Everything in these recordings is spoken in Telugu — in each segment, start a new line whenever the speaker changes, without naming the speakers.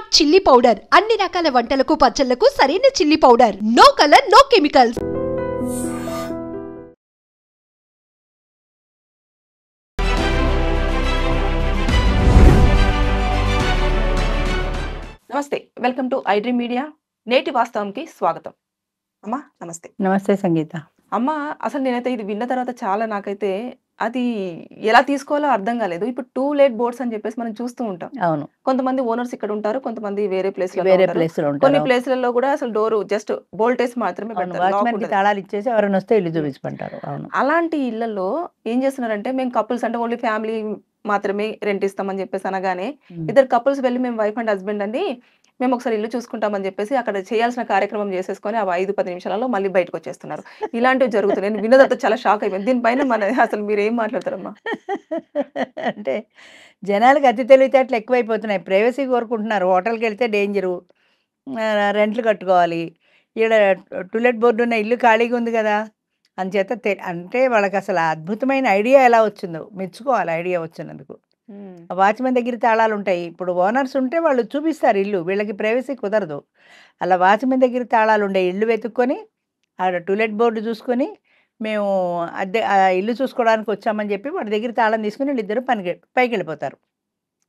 స్మార్ట్ చిల్లీ పౌడర్ అన్ని రకాల వంటలకు పచ్చళ్లకు సరైన chilli powder. No colour, no chemicals.
నమస్తే, వెల్కమ్ టు ఐడ్రీమ్ మీడియా. నేటి వాస్తవంకి స్వాగతం. అమ్మా నమస్తే.
నమస్తే సంగీత.
అమ్మ, అసలు నేనైతే ఇది విన్న తర్వాత చాలా నాకైతే అది ఎలా తీసుకోవాలో అర్థం కాలేదు. ఇప్పుడు 2 లేట్ బోర్డ్స్ అని చెప్పేసి మనం చూస్తూ ఉంటాం.
అవును,
కొంతమంది ఓనర్స్ ఇక్కడ ఉంటారు, కొంతమంది వేరే ప్లేస్ లో
వేరే
ఉంటారు.
ప్లేస్ లో
కొన్ని
ఉంటారు.
ప్లేస్లలో కూడా అసలు డోర్ జస్ట్ బోల్టేస్ మాత్రమే
అవును,
పెడతారు, లాక్
వాచ్మెన్ కి
ఉండదు.
తాళాలు ఇచ్చేసి ఎవరైనా వస్తే ఇల్లు చూపించమంటారు. అవును,
అలాంటి ఇళ్లలో ఏం చేస్తున్నారంటే, మేము కపుల్స్ అంటే ఓన్లీ ఫ్యామిలీ మాత్రమే రెంట్ ఇస్తామని చెప్పేసి అనగానే ఇద్దరు కపుల్స్ వెళ్ళి మేము వైఫ్ అండ్ హస్బెండ్ అండి, మేము ఒకసారి ఇల్లు చూసుకుంటామని చెప్పేసి అక్కడ చేయాల్సిన కార్యక్రమం చేసేసుకొని ఆ 5-10 నిమిషాలలో మళ్ళీ బయటకు వచ్చేస్తున్నారు. ఇలాంటివి జరుగుతున్నాయి. నేను విన్నదంతా చాలా షాక్ అయిపోయింది. దీనిపైన మన అసలు మీరు ఏం మాట్లాడతారమ్మా?
అంటే జనాలకు అతి తెలివితేటలు ఎక్కువైపోతున్నాయి. ప్రైవసీ కోరుకుంటున్నారు. హోటల్కి వెళ్తే డేంజరు, రెంట్లు కట్టుకోవాలి. ఈడ టూలెట్ బోర్డు ఉన్న ఇల్లు ఖాళీగా ఉంది కదా అంచేత అంటే వాళ్ళకి అసలు ఆ అద్భుతమైన ఐడియా ఎలా వచ్చిందో మెచ్చుకోవాలి. ఐడియా వచ్చినందుకు. వాచ్మెన్ దగ్గర తాళాలు ఉంటాయి. ఇప్పుడు ఓనర్స్ ఉంటే వాళ్ళు చూపిస్తారు ఇల్లు, వీళ్ళకి ప్రైవసీ కుదరదు. అలా వాచ్మెన్ దగ్గర తాళాలు ఉండే ఇల్లు వెతుక్కొని ఆడ టూలెట్ బోర్డు చూసుకొని మేము అద్దె ఇల్లు చూసుకోవడానికి వచ్చామని చెప్పి వాడి దగ్గర తాళం తీసుకుని వీళ్ళిద్దరూ పైకి వెళ్ళిపోతారు.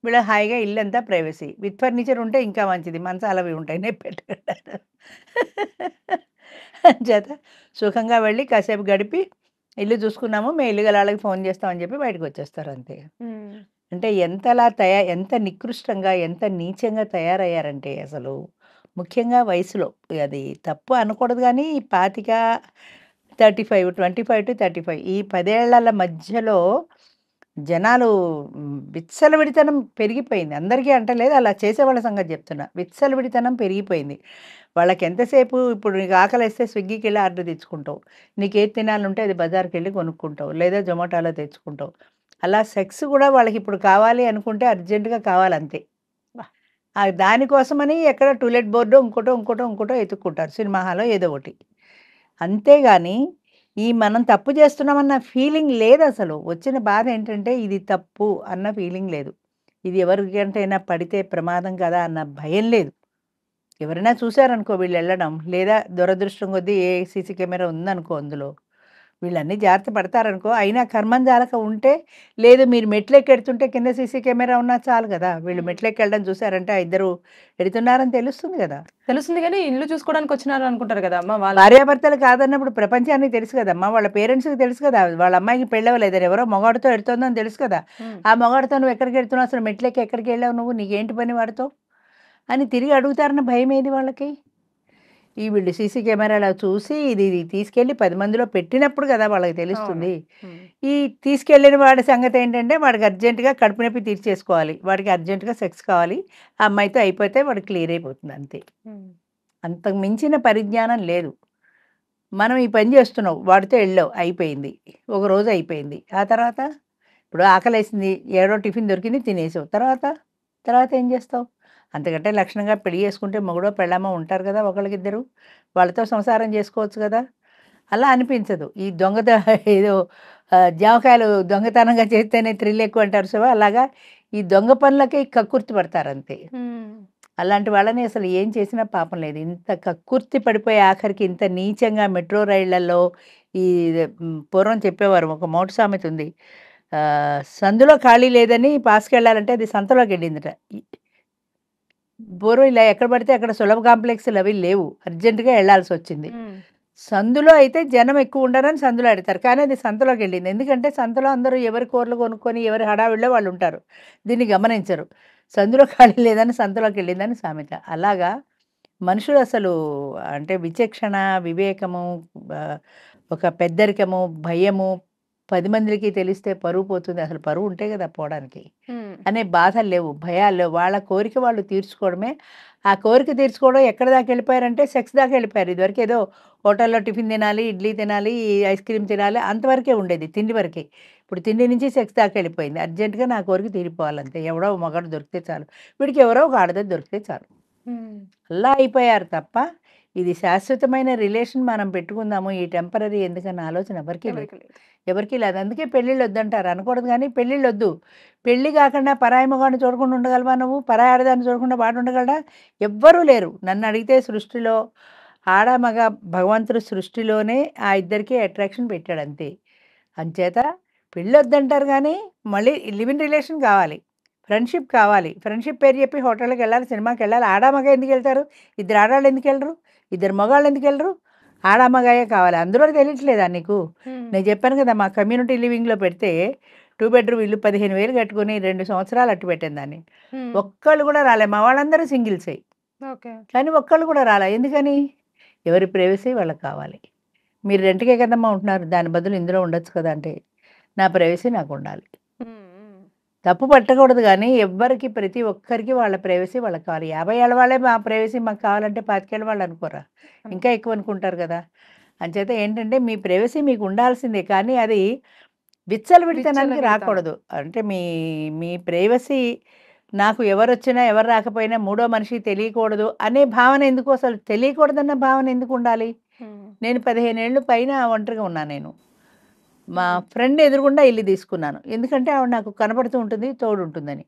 వీళ్ళ హాయిగా ఇల్లు అంతా ప్రైవసీ. విత్ ఫర్నిచర్ ఉంటే ఇంకా మంచిది, మంచాలు అవి ఉంటాయి నేను పెట్టుకుంటారు. చేత సుఖంగా వెళ్ళి కాసేపు గడిపి ఇల్లు చూసుకున్నాము, మేము ఇల్లు గల వాళ్ళకి ఫోన్ చేస్తామని చెప్పి బయటకు వచ్చేస్తారు అంతే. అంటే ఎంత నికృష్టంగా, ఎంత నీచంగా తయారయ్యారంటే అసలు ముఖ్యంగా వయసులో అది తప్పు అనకూడదు కానీ 25, 35, 25-35 ఈ 10 ఏళ్ల మధ్యలో జనాలు విచ్చలవిడితనం పెరిగిపోయింది. అందరికీ అంటలేదు, అలా చేసేవాళ్ళ సంగతి చెప్తున్నా. విచ్చలవిడితనం పెరిగిపోయింది. వాళ్ళకి ఎంతసేపు ఇప్పుడు నీకు ఆకలిస్తే స్విగ్గీకి వెళ్ళి ఆర్డర్ తెచ్చుకుంటావు, నీకు ఏది తినాలంటే అది బజార్కి వెళ్ళి కొనుక్కుంటావు, లేదా జొమాటోలో తెచ్చుకుంటావు. అలా సెక్స్ కూడా వాళ్ళకి ఇప్పుడు కావాలి అనుకుంటే అర్జెంటుగా కావాలంతే. దానికోసమని ఎక్కడ టూలెట్ బోర్డు ఇంకోటో ఎత్తుక్కుంటారు, సినిమా హాలో ఏదో ఒకటి. అంతేగాని మనం తప్పు చేస్తున్నామన్న ఫీలింగ్ లేదు అసలు. వచ్చిన బాధ ఏంటంటే ఇది తప్పు అన్న ఫీలింగ్ లేదు. ఇది ఎవరికంటైనా పడితే ప్రమాదం కదా అన్న భయం లేదు. ఎవరైనా చూశారనుకో వీళ్ళు వెళ్ళడం, లేదా దురదృష్టం కొద్దీ ఏ సీసీ కెమెరా ఉందనుకో అందులో, వీళ్ళన్నీ జాగ్రత్త పడతారనుకో. అయినా కర్మం జాలక ఉంటే లేదు, మీరు మెట్లెక్కెడుతుంటే కింద సీసీ కెమెరా ఉన్నా చాలు కదా. వీళ్ళు మెట్లెక్కెళ్ళడం చూసారంటే ఆ ఇద్దరు ఎడుతున్నారని తెలుస్తుంది కదా.
తెలుస్తుంది కానీ ఇల్లు చూసుకోవడానికి వచ్చినారు అనుకుంటారు కదా అమ్మ వాళ్ళు.
భార్యాభర్తలు కాదన్నప్పుడు ప్రపంచానికి తెలుసు కదమ్మా, వాళ్ళ పేరెంట్స్కి తెలుసు కదా, వాళ్ళ అమ్మాయికి పెళ్ళవలేదని ఎవరో మొగాడితో ఎడుతోందని తెలుసు కదా. ఆ మొగాడితో నువ్వు ఎక్కడికి ఎడుతున్నావు, అసలు మెట్లెక్కి ఎక్కడికి వెళ్ళావు నువ్వు, నీకేంటి పని వాడితో అని తిరిగి అడుగుతారన్న భయం ఏది వాళ్ళకి. ఈ వీళ్ళు సీసీ కెమెరాలో చూసి ఇది తీసుకెళ్ళి 10 మందిలో పెట్టినప్పుడు కదా వాళ్ళకి తెలుస్తుంది. ఈ తీసుకెళ్ళిన వాడి సంగతి ఏంటంటే వాడికి అర్జెంటుగా కడుపు నొప్పి తీర్చేసుకోవాలి, వాడికి అర్జెంటుగా సెక్స్ కావాలి, ఆ అమ్మాయితో అయిపోతే వాడు క్లియర్ అయిపోతుంది అంతే. అంతకు మించిన పరిజ్ఞానం లేదు. మనం ఈ పని చేస్తున్నావు, వాడితో వెళ్ళావు, అయిపోయింది, ఒక రోజు అయిపోయింది. ఆ తర్వాత ఇప్పుడు ఆకలేసింది, ఏడో టిఫిన్ దొరికింది, తినేసావు, తర్వాత ఏం చేస్తావు? అంతకంటే లక్షణంగా పెళ్లి చేసుకుంటే మొగుడో పెళ్ళామో ఉంటారు కదా ఒకళ్ళకిద్దరు, వాళ్ళతో సంసారం చేసుకోవచ్చు కదా. అలా అనిపించదు. ఈ ఏదో జామకాయలు దొంగతనంగా చేస్తేనే థ్రిల్ ఎక్కువ అంటారు సో, అలాగా ఈ దొంగ పనులకి కక్కుర్తి పడతారు అంతే. అలాంటి వాళ్ళని అసలు ఏం చేసినా పాపం లేదు. ఇంత కక్కుర్తి పడిపోయి ఆఖరికి ఇంత నీచంగా మెట్రో రైళ్లలో ఈ పూర్వం చెప్పేవారు, ఒక మౌట్ సామెత ఉంది, సందులో ఖాళీ లేదని పాస్కెళ్ళాలంటే అది సంతలోకి వెళ్ళిందిట. పూర్వం ఇలా ఎక్కడ పడితే అక్కడ సులభ కాంప్లెక్స్లు అవి లేవు, అర్జెంటుగా వెళ్లాల్సి వచ్చింది. సందులో అయితే జనం ఎక్కువ ఉండరని సందులో ఆడతారు, కానీ అది సంతలోకి వెళ్ళింది. ఎందుకంటే సంతలో అందరూ ఎవరి కూరలు కొనుక్కొని ఎవరి హడావిడిలో వాళ్ళు ఉంటారు, దీన్ని గమనించరు. సందులో ఖాళీ లేదని సంతలోకి వెళ్ళిందని సామెత. అలాగా మనుషులు అసలు అంటే విచక్షణ, వివేకము, ఒక పెద్దరికము, భయము, 10 మందికి తెలిస్తే పరువు పోతుంది, అసలు పరువు ఉంటే కదా పోవడానికి అనే బాధలు లేవు, భయాలు లేవు. వాళ్ళ కోరిక వాళ్ళు తీర్చుకోవడమే. ఆ కోరిక తీర్చుకోవడం ఎక్కడ దాకా వెళ్ళిపోయారంటే సెక్స్ దాకా వెళ్ళిపోయారు. ఇదివరకు ఏదో హోటల్లో టిఫిన్ తినాలి, ఇడ్లీ తినాలి, ఐస్ క్రీమ్ తినాలి, అంతవరకే ఉండేది, తిండి వరకే. ఇప్పుడు తిండి నుంచి సెక్స్ దాకా వెళ్ళిపోయింది. అర్జెంటుగా నా కోరిక తీరిపోవాలంతే, ఎవడో మగాడు దొరికితే చాలు, వీడికి ఎవరో ఒక ఆడది దొరికితే చాలు, అలా అయిపోయారు తప్ప ఇది శాశ్వతమైన రిలేషన్ మనం పెట్టుకుందాము, ఈ టెంపరరీ ఎందుకన్న ఆలోచన ఎవరికీ లేదు.
ఎవరికి లేదు.
ఎవరికీ లేదు. అందుకే పెళ్ళిళ్ళు వద్దంటారు. అనకూడదు కానీ పెళ్ళిళ్ళు వద్దు. పెళ్లి కాకుండా పరాయి మగాడిని చూడకుండా ఉండగలవా నువ్వు? పరాయి ఆడదాన్ని చూడకుండా వాడు ఉండగలడా? ఎవ్వరూ లేరు. నన్ను అడిగితే సృష్టిలో ఆడ మగ భగవంతుడు సృష్టిలోనే ఆ ఇద్దరికీ అట్రాక్షన్ పెట్టాడు అంతే. అంచేత పెళ్ళి వద్దంటారు కానీ మళ్ళీ లివ్ ఇన్ రిలేషన్ కావాలి, ఫ్రెండ్షిప్ కావాలి. ఫ్రెండ్షిప్ పేరు చెప్పి హోటల్కి వెళ్ళాలి, సినిమాకి వెళ్ళాలి. ఆడ మగ ఎందుకు వెళ్తారు? ఇద్దరు ఆడవాళ్ళు ఎందుకు వెళ్ళరు? ఇద్దరు మగవాళ్ళు ఎందుకు వెళ్ళరు? ఆడ మగాయే కావాలి. అందులో తెలియట్లేదా నీకు? నేను చెప్పాను కదా, మా కమ్యూనిటీ లివింగ్లో పెడితే 2 బెడ్రూమ్ ఇల్లు 15,000 కట్టుకుని 2 సంవత్సరాలు అట్టు పెట్టాను దాన్ని. ఒక్కళ్ళు కూడా రాలే. మా వాళ్ళందరూ సింగిల్సే.
ఓకే.
కానీ ఒక్కళ్ళు కూడా రాలే. ఎందుకని? ఎవరి ప్రైవసీ వాళ్ళకి కావాలి. మీరు రెంట్కే కదమ్మా ఉంటున్నారు, దాని బదులు ఇందులో ఉండొచ్చు కదా అంటే, నా ప్రైవసీ నాకు ఉండాలి. తప్పు పట్టకూడదు కానీ ఎవ్వరికి, ప్రతి ఒక్కరికి వాళ్ళ ప్రైవసీ వాళ్ళకి కావాలి. 50 ఏళ్ళ వాళ్ళే మా ప్రైవసీ మాకు కావాలంటే 25 ఏళ్ళ వాళ్ళు అనుకోరా? ఇంకా ఎక్కువ అనుకుంటారు కదా. అంచేత ఏంటంటే మీ ప్రైవసీ మీకు ఉండాల్సిందే, కానీ అది విచ్చలవిడితనానికి రాకూడదు. అంటే మీ మీ ప్రైవసీ నాకు ఎవరొచ్చినా ఎవరు రాకపోయినా మూడో మనిషి తెలియకూడదు అనే భావన ఎందుకు? అసలు తెలియకూడదన్న భావన ఎందుకు ఉండాలి? నేను 15 ఏళ్ళు పైన ఒంటరిగా ఉన్నాను. నేను మా ఫ్రెండ్ ఎదురుగుండా ఇల్లు తీసుకున్నాను. ఎందుకంటే ఆవిడ నాకు కనపడుతూ ఉంటుంది, తోడు ఉంటుందని.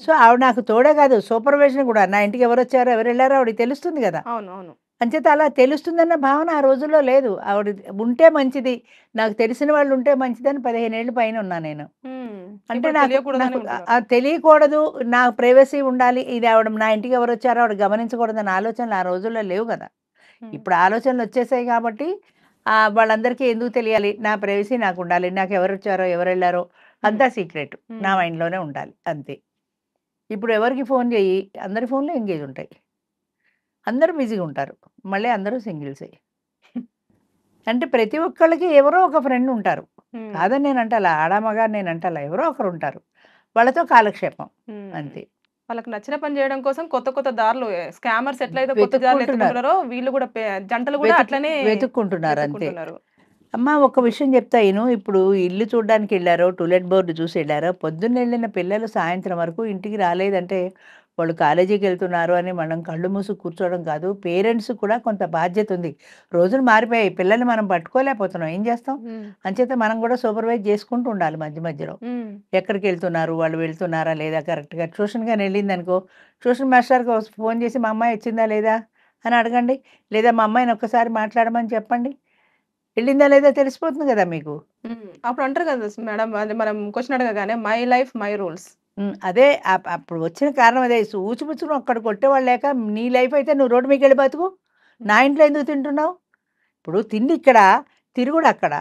సో ఆవిడ నాకు తోడే కాదు, సూపర్విజన్ కూడా. నా ఇంటికి ఎవరు వచ్చారో ఎవరు వెళ్ళారో ఆవిడకి తెలుస్తుంది కదా.
అవును, అవును.
అంచేత అలా తెలుస్తుందన్న భావన ఆ రోజుల్లో లేదు. ఆవిడ ఉంటే మంచిది, నాకు తెలిసిన వాళ్ళు ఉంటే మంచిదని 15 ఏళ్ళు పైన ఉన్నా నేను. అంటే నాకు తెలియకూడదు, నా ప్రైవసీ ఉండాలి, ఇది ఆవిడ నా ఇంటికి ఎవరు వచ్చారో ఆవిడ గమనించకూడదన్న ఆలోచనలు ఆ రోజుల్లో లేవు కదా. ఇప్పుడు ఆలోచనలు వచ్చేసాయి కాబట్టి వాళ్ళందరికీ ఎందుకు తెలియాలి? నా ప్రైవసీ నాకు ఉండాలి, నాకు ఎవరు వచ్చారో ఎవరు వెళ్ళారో అంతా సీక్రెట్ నా మైండ్లోనే ఉండాలి అంతే. ఇప్పుడు ఎవరికి ఫోన్ చేయి, అందరి ఫోన్లో ఎంగేజ్ ఉంటాయి, అందరూ బిజీగా ఉంటారు, మళ్ళీ అందరూ సింగిల్సే. అంటే ప్రతి ఒక్కళ్ళకి ఎవరో ఒక ఫ్రెండ్ ఉంటారు. కాదని నేను అంటాలా, ఆడమగా నేను అంటాలా, ఎవరో ఒకరు ఉంటారు, వాళ్ళతో కాలక్షేపం అంతే.
వాళ్ళకి నచ్చిన పని చేయడం కోసం కొత్త కొత్త దారులు, స్కామర్స్ ఎట్లయితే కొత్త దారులు ఎత్తుకుంటున్నారో వీళ్ళు కూడా జంటలు కూడా అట్లనే
వెతుక్కుంటున్నారు అంతే. అమ్మ ఒక విషయం చెప్తా ఇను. ఇప్పుడు ఇల్లు చూడడానికి వెళ్ళారో, టూలెట్ బోర్డు చూసి వెళ్ళారో, పొద్దున్న వెళ్ళిన పిల్లలు సాయంత్రం వరకు ఇంటికి రాలేదంటే వాళ్ళు కాలేజీకి వెళ్తున్నారు అని మనం కళ్ళు మూసి కూర్చోవడం కాదు. పేరెంట్స్ కూడా కొంత బాధ్యత ఉంది. రోజులు మారిపోయాయి, పిల్లల్ని మనం పట్టుకోలేకపోతున్నాం, ఏం చేస్తాం? అంచేత మనం కూడా సూపర్వైజ్ చేసుకుంటూ ఉండాలి మధ్య మధ్యలో. ఎక్కడికి వెళ్తున్నారు, వాళ్ళు వెళ్తున్నారా లేదా కరెక్ట్గా. ట్యూషన్ కానీ వెళ్ళింది అనుకో, ట్యూషన్ మాస్టర్కి ఫోన్ చేసి మా అమ్మాయి వచ్చిందా లేదా అని అడగండి, లేదా మా అమ్మాయిని ఒక్కసారి మాట్లాడమని చెప్పండి. వెళ్ళిందా లేదా తెలిసిపోతుంది కదా మీకు.
అప్పుడు అంటారు కదా మేడం, అది మనం క్వశ్చన్ అడగగానే మై లైఫ్ మై రూల్స్.
అదే అప్పుడు వచ్చిన కారణం అదే. ఊచిపుచ్చును అక్కడ కొట్టేవాళ్ళు లేక, నీ లైఫ్ అయితే నువ్వు రోడ్డు మీకు వెళ్ళి బతుకు, నా ఇంట్లో ఎందుకు తింటున్నావు? ఇప్పుడు తిండి ఇక్కడ, తిరుగుడు అక్కడ.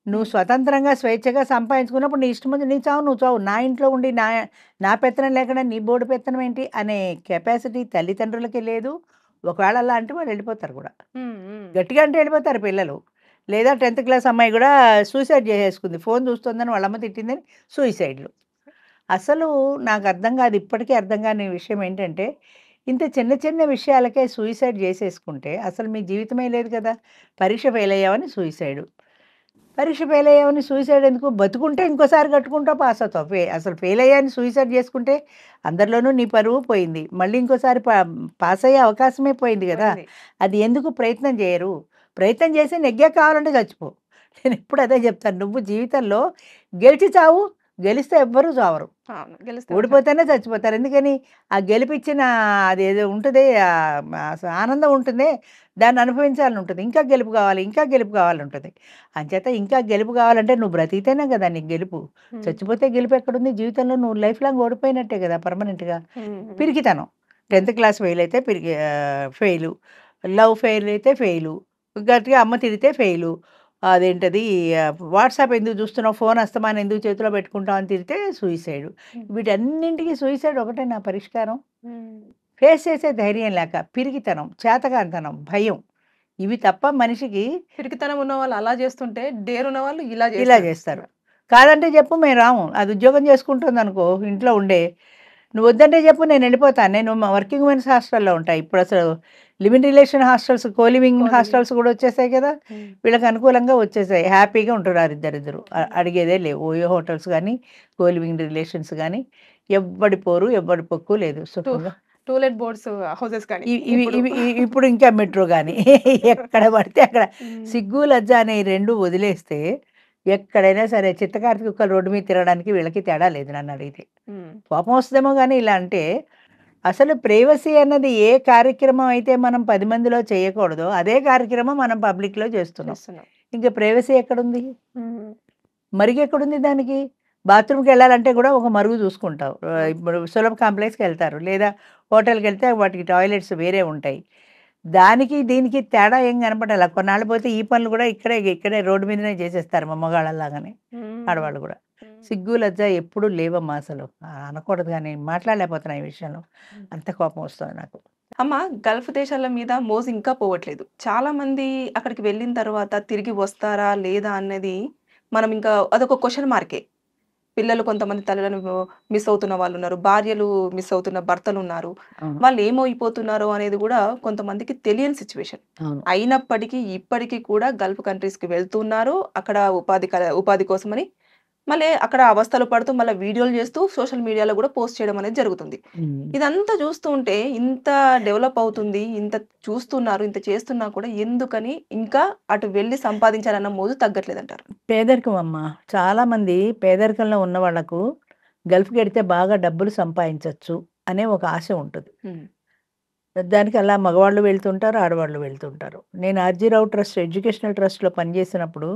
నువ్వు స్వతంత్రంగా స్వేచ్ఛగా సంపాదించుకున్నప్పుడు నీ ఇష్టం ఉంది, నీ చావు నువ్వు చావు. నా ఇంట్లో ఉండి నా పెత్తనం లేకుండా నీ బోర్డు పెత్తనం ఏంటి అనే కెపాసిటీ తల్లిదండ్రులకి లేదు. ఒకవేళ అలా అంటే వాళ్ళు వెళ్ళిపోతారు కూడా, గట్టిగా అంటే వెళ్ళిపోతారు పిల్లలు. లేదా 10th క్లాస్ అమ్మాయి కూడా సూసైడ్ చేసేసుకుంది, ఫోన్ చూస్తుందని వాళ్ళమ్మ తిట్టిందని సూసైడ్లు. అసలు నాకు అర్థం కాదు, ఇప్పటికీ అర్థం కాని విషయం ఏంటంటే, ఇంత చిన్న చిన్న విషయాలకే సూసైడ్ చేసేసుకుంటే అసలు మీ జీవితమే లేదు కదా. పరీక్ష ఫెయిల్ అయ్యావని సూసైడు, పరీక్ష ఫెయిల్ అయ్యావని సూసైడ్ ఎందుకు? బతుకుంటే ఇంకోసారి కట్టుకుంటావు, పాస్ అవుతావు. అసలు ఫెయిల్ అయ్యాని సూసైడ్ చేసుకుంటే అందరిలోనూ నీ పరువు పోయింది, మళ్ళీ ఇంకోసారి పాస్ అయ్యే అవకాశమే పోయింది కదా. అది ఎందుకు ప్రయత్నం చేయరు? ప్రయత్నం చేసి నెగ్గే కావాలంటే చచ్చిపో. నేను ఎప్పుడు అదే చెప్తాను, నువ్వు జీవితంలో గెలిచి చావు, గెలిస్తే ఎవ్వరూ చావరు, ఓడిపోతేనే చచ్చిపోతారు. ఎందుకని? ఆ గెలిపించిన అది ఏదో ఉంటుంది, ఆనందం ఉంటుంది, దాన్ని అనుభవించాలని ఉంటుంది. ఇంకా గెలుపు కావాలి, ఇంకా గెలుపు కావాలని ఉంటుంది. అంచేత ఇంకా గెలుపు కావాలంటే నువ్వు బ్రతికితేనే కదా నీకు గెలుపు. చచ్చిపోతే గెలుపు ఎక్కడుంది? జీవితంలో నువ్వు లైఫ్ లాంగ్ ఓడిపోయినట్టే కదా పర్మనెంట్గా. పిరికితనం, 10th క్లాస్ ఫెయిల్ అయితే ఫెయిలు, లవ్ ఫెయిల్ అయితే ఫెయిలు, గట్టిగా అమ్మ తిరిగితే ఫెయిలు, అదేంటది వాట్సాప్ ఎందుకు చూస్తున్నావు, ఫోన్ అస్తమానం ఎందుకు చేతిలో పెట్టుకుంటావు అని తిరిగితే సూసైడ్. వీటన్నింటికి సూసైడ్ ఒకటే నా పరిష్కారం. ఫేస్ చేసే ధైర్యం లేక, పిరికితనం, చేతకాంతనం, భయం, ఇవి తప్ప మనిషికి.
పిరికితనం ఉన్న వాళ్ళు అలా చేస్తుంటే, డేర్ ఉన్న వాళ్ళు
ఇలా చేస్తారు. కాదంటే చెప్పు, మేము రాము. అది ఉద్యోగం చేసుకుంటుంది అనుకో ఇంట్లో ఉండే, నువ్వు వద్దంటే చెప్పు, నేను వెళ్ళిపోతాను. నేను వర్కింగ్ ఉమెన్స్ హాస్టల్లో ఉంటాయి. ఇప్పుడు అసలు live in relation hostels, coliving hostels కూడా వచ్చేసాయి కదా. వీళ్ళకి అనుకూలంగా వచ్చేసాయి, హ్యాపీగా ఉంటున్నారు ఇద్దరిద్దరు, అడిగేదే లేవు. ఓయో హోటల్స్ కానీ కోలివింగ్ రిలేషన్స్ కానీ ఎవ్వడి పోరు ఎవ్వడి పొక్కు లేదు.
టూలెట్ బోర్డ్స్ హౌసెస్ కానీ
ఇవి
ఇప్పుడు.
ఇవి ఇప్పుడు ఇంకా మెట్రో గాని ఎక్కడ పడితే అక్కడ
హ్మ్.
సిగ్గు లజ్జ అనే ఈ 2 వదిలేస్తే ఎక్కడైనా సరే చిత్తకార్తి కుక్కలు రోడ్డు మీద తిరగడానికి వీళ్ళకి తేడా లేదు నన్ను అడిగితే.
హ్మ్.
కోపం వస్తదేమో గానీ ఇలా అంటే అసలు ప్రైవసీ అన్నది ఏ కార్యక్రమం అయితే మనం 10 మందిలో చేయకూడదో అదే కార్యక్రమం మనం పబ్లిక్‌లో చేస్తున్నాం.
చేస్తున్నాం.
ఇంక ప్రైవసీ ఎక్కడుంది?
హ్మ్.
మరుగెక్కడుంది దానికి? బాత్రూమ్‌కెళ్ళాలంటే కూడా ఒక మరుగు చూసుకుంటావు.
అవును.
ఇప్పుడు సులభ కాంప్లెక్స్‌కెళ్తారు. లేదా హోటల్‌కెళ్తే వాటికి టాయిలెట్స్ వేరే ఉంటాయి. దానికి, దీనికి తేడా ఏం కనపడాల. కొన్నాళ్ళు పోతే ఈ పనులు కూడా ఇక్కడే రోడ్డు మీదనే చేసేస్తారు మా మగవాళ్ళలాగానే.
హ్మ్.
ఆడవాళ్ళు కూడా.
హ్మ్.
సిగ్గు, లజ్జ ఎప్పుడూ లేవమ్మా అసలు. అనకూడదు గానీ మాట్లాడలేకపోతున్నా ఈ విషయంలో. అంత కోపం వస్తుంది నాకు.
అమ్మ, గల్ఫ్ దేశాల మీద మోజు ఇంకా పోవట్లేదు. చాలా మంది అక్కడికి వెళ్ళిన తర్వాత తిరిగి వస్తారా? లేదా? అన్నది మనం ఇంకా అదొక క్వెషన్ మార్కే. పిల్లలు కొంతమంది తల్లులను మిస్ అవుతున్న వాళ్ళున్నారు. భార్యలు మిస్ అవుతున్న భర్తలున్నారు.
అవును.
వాళ్ళు ఏమైపోతున్నారో అనేది గూడా కొంతమందికి తెలియని సిట్యుయేషన్.
అవును.
అయినప్పటికీ ఇప్పటికి కూడా గల్ఫ్ కంట్రీస్‌కి వెళ్తున్నారు. అక్కడ ఉపాధి కోసమని. మళ్ళీ అక్కడ అవస్థలు పడుతూ మళ్ళా వీడియోలు చేస్తూ సోషల్ మీడియాలో గూడా పోస్ట్ చేయడం అనేది జరుగుతుంది.
హ్మ్.
ఇదంతా చూస్తూ ఉంటే ఇంత డెవలప్ అవుతుంది. ఇంత చూస్తున్నారు. ఇంత చేస్తున్నా కూడా ఎందుకని ఇంకా అటు వెళ్లి సంపాదించాలన్న మోజు తగ్గట్లేదంటారు?
పేదరికం అమ్మా. చాలామంది పేదరికంలో ఉన్న వాళ్ళకు గల్ఫ్‌కెడితే బాగా డబ్బులు సంపాదించొచ్చు అనే ఒక ఆశ ఉంటది.
హ్మ్.
దానికి అలా మగవాళ్ళు వెళ్తుంటారు, ఆడవాళ్ళు వెళ్తుంటారు. నేను ఆర్‌జీ రావు ట్రస్ట్ ఎడ్యుకేషనల్ ట్రస్ట్‌లో పనిచేసినప్పుడు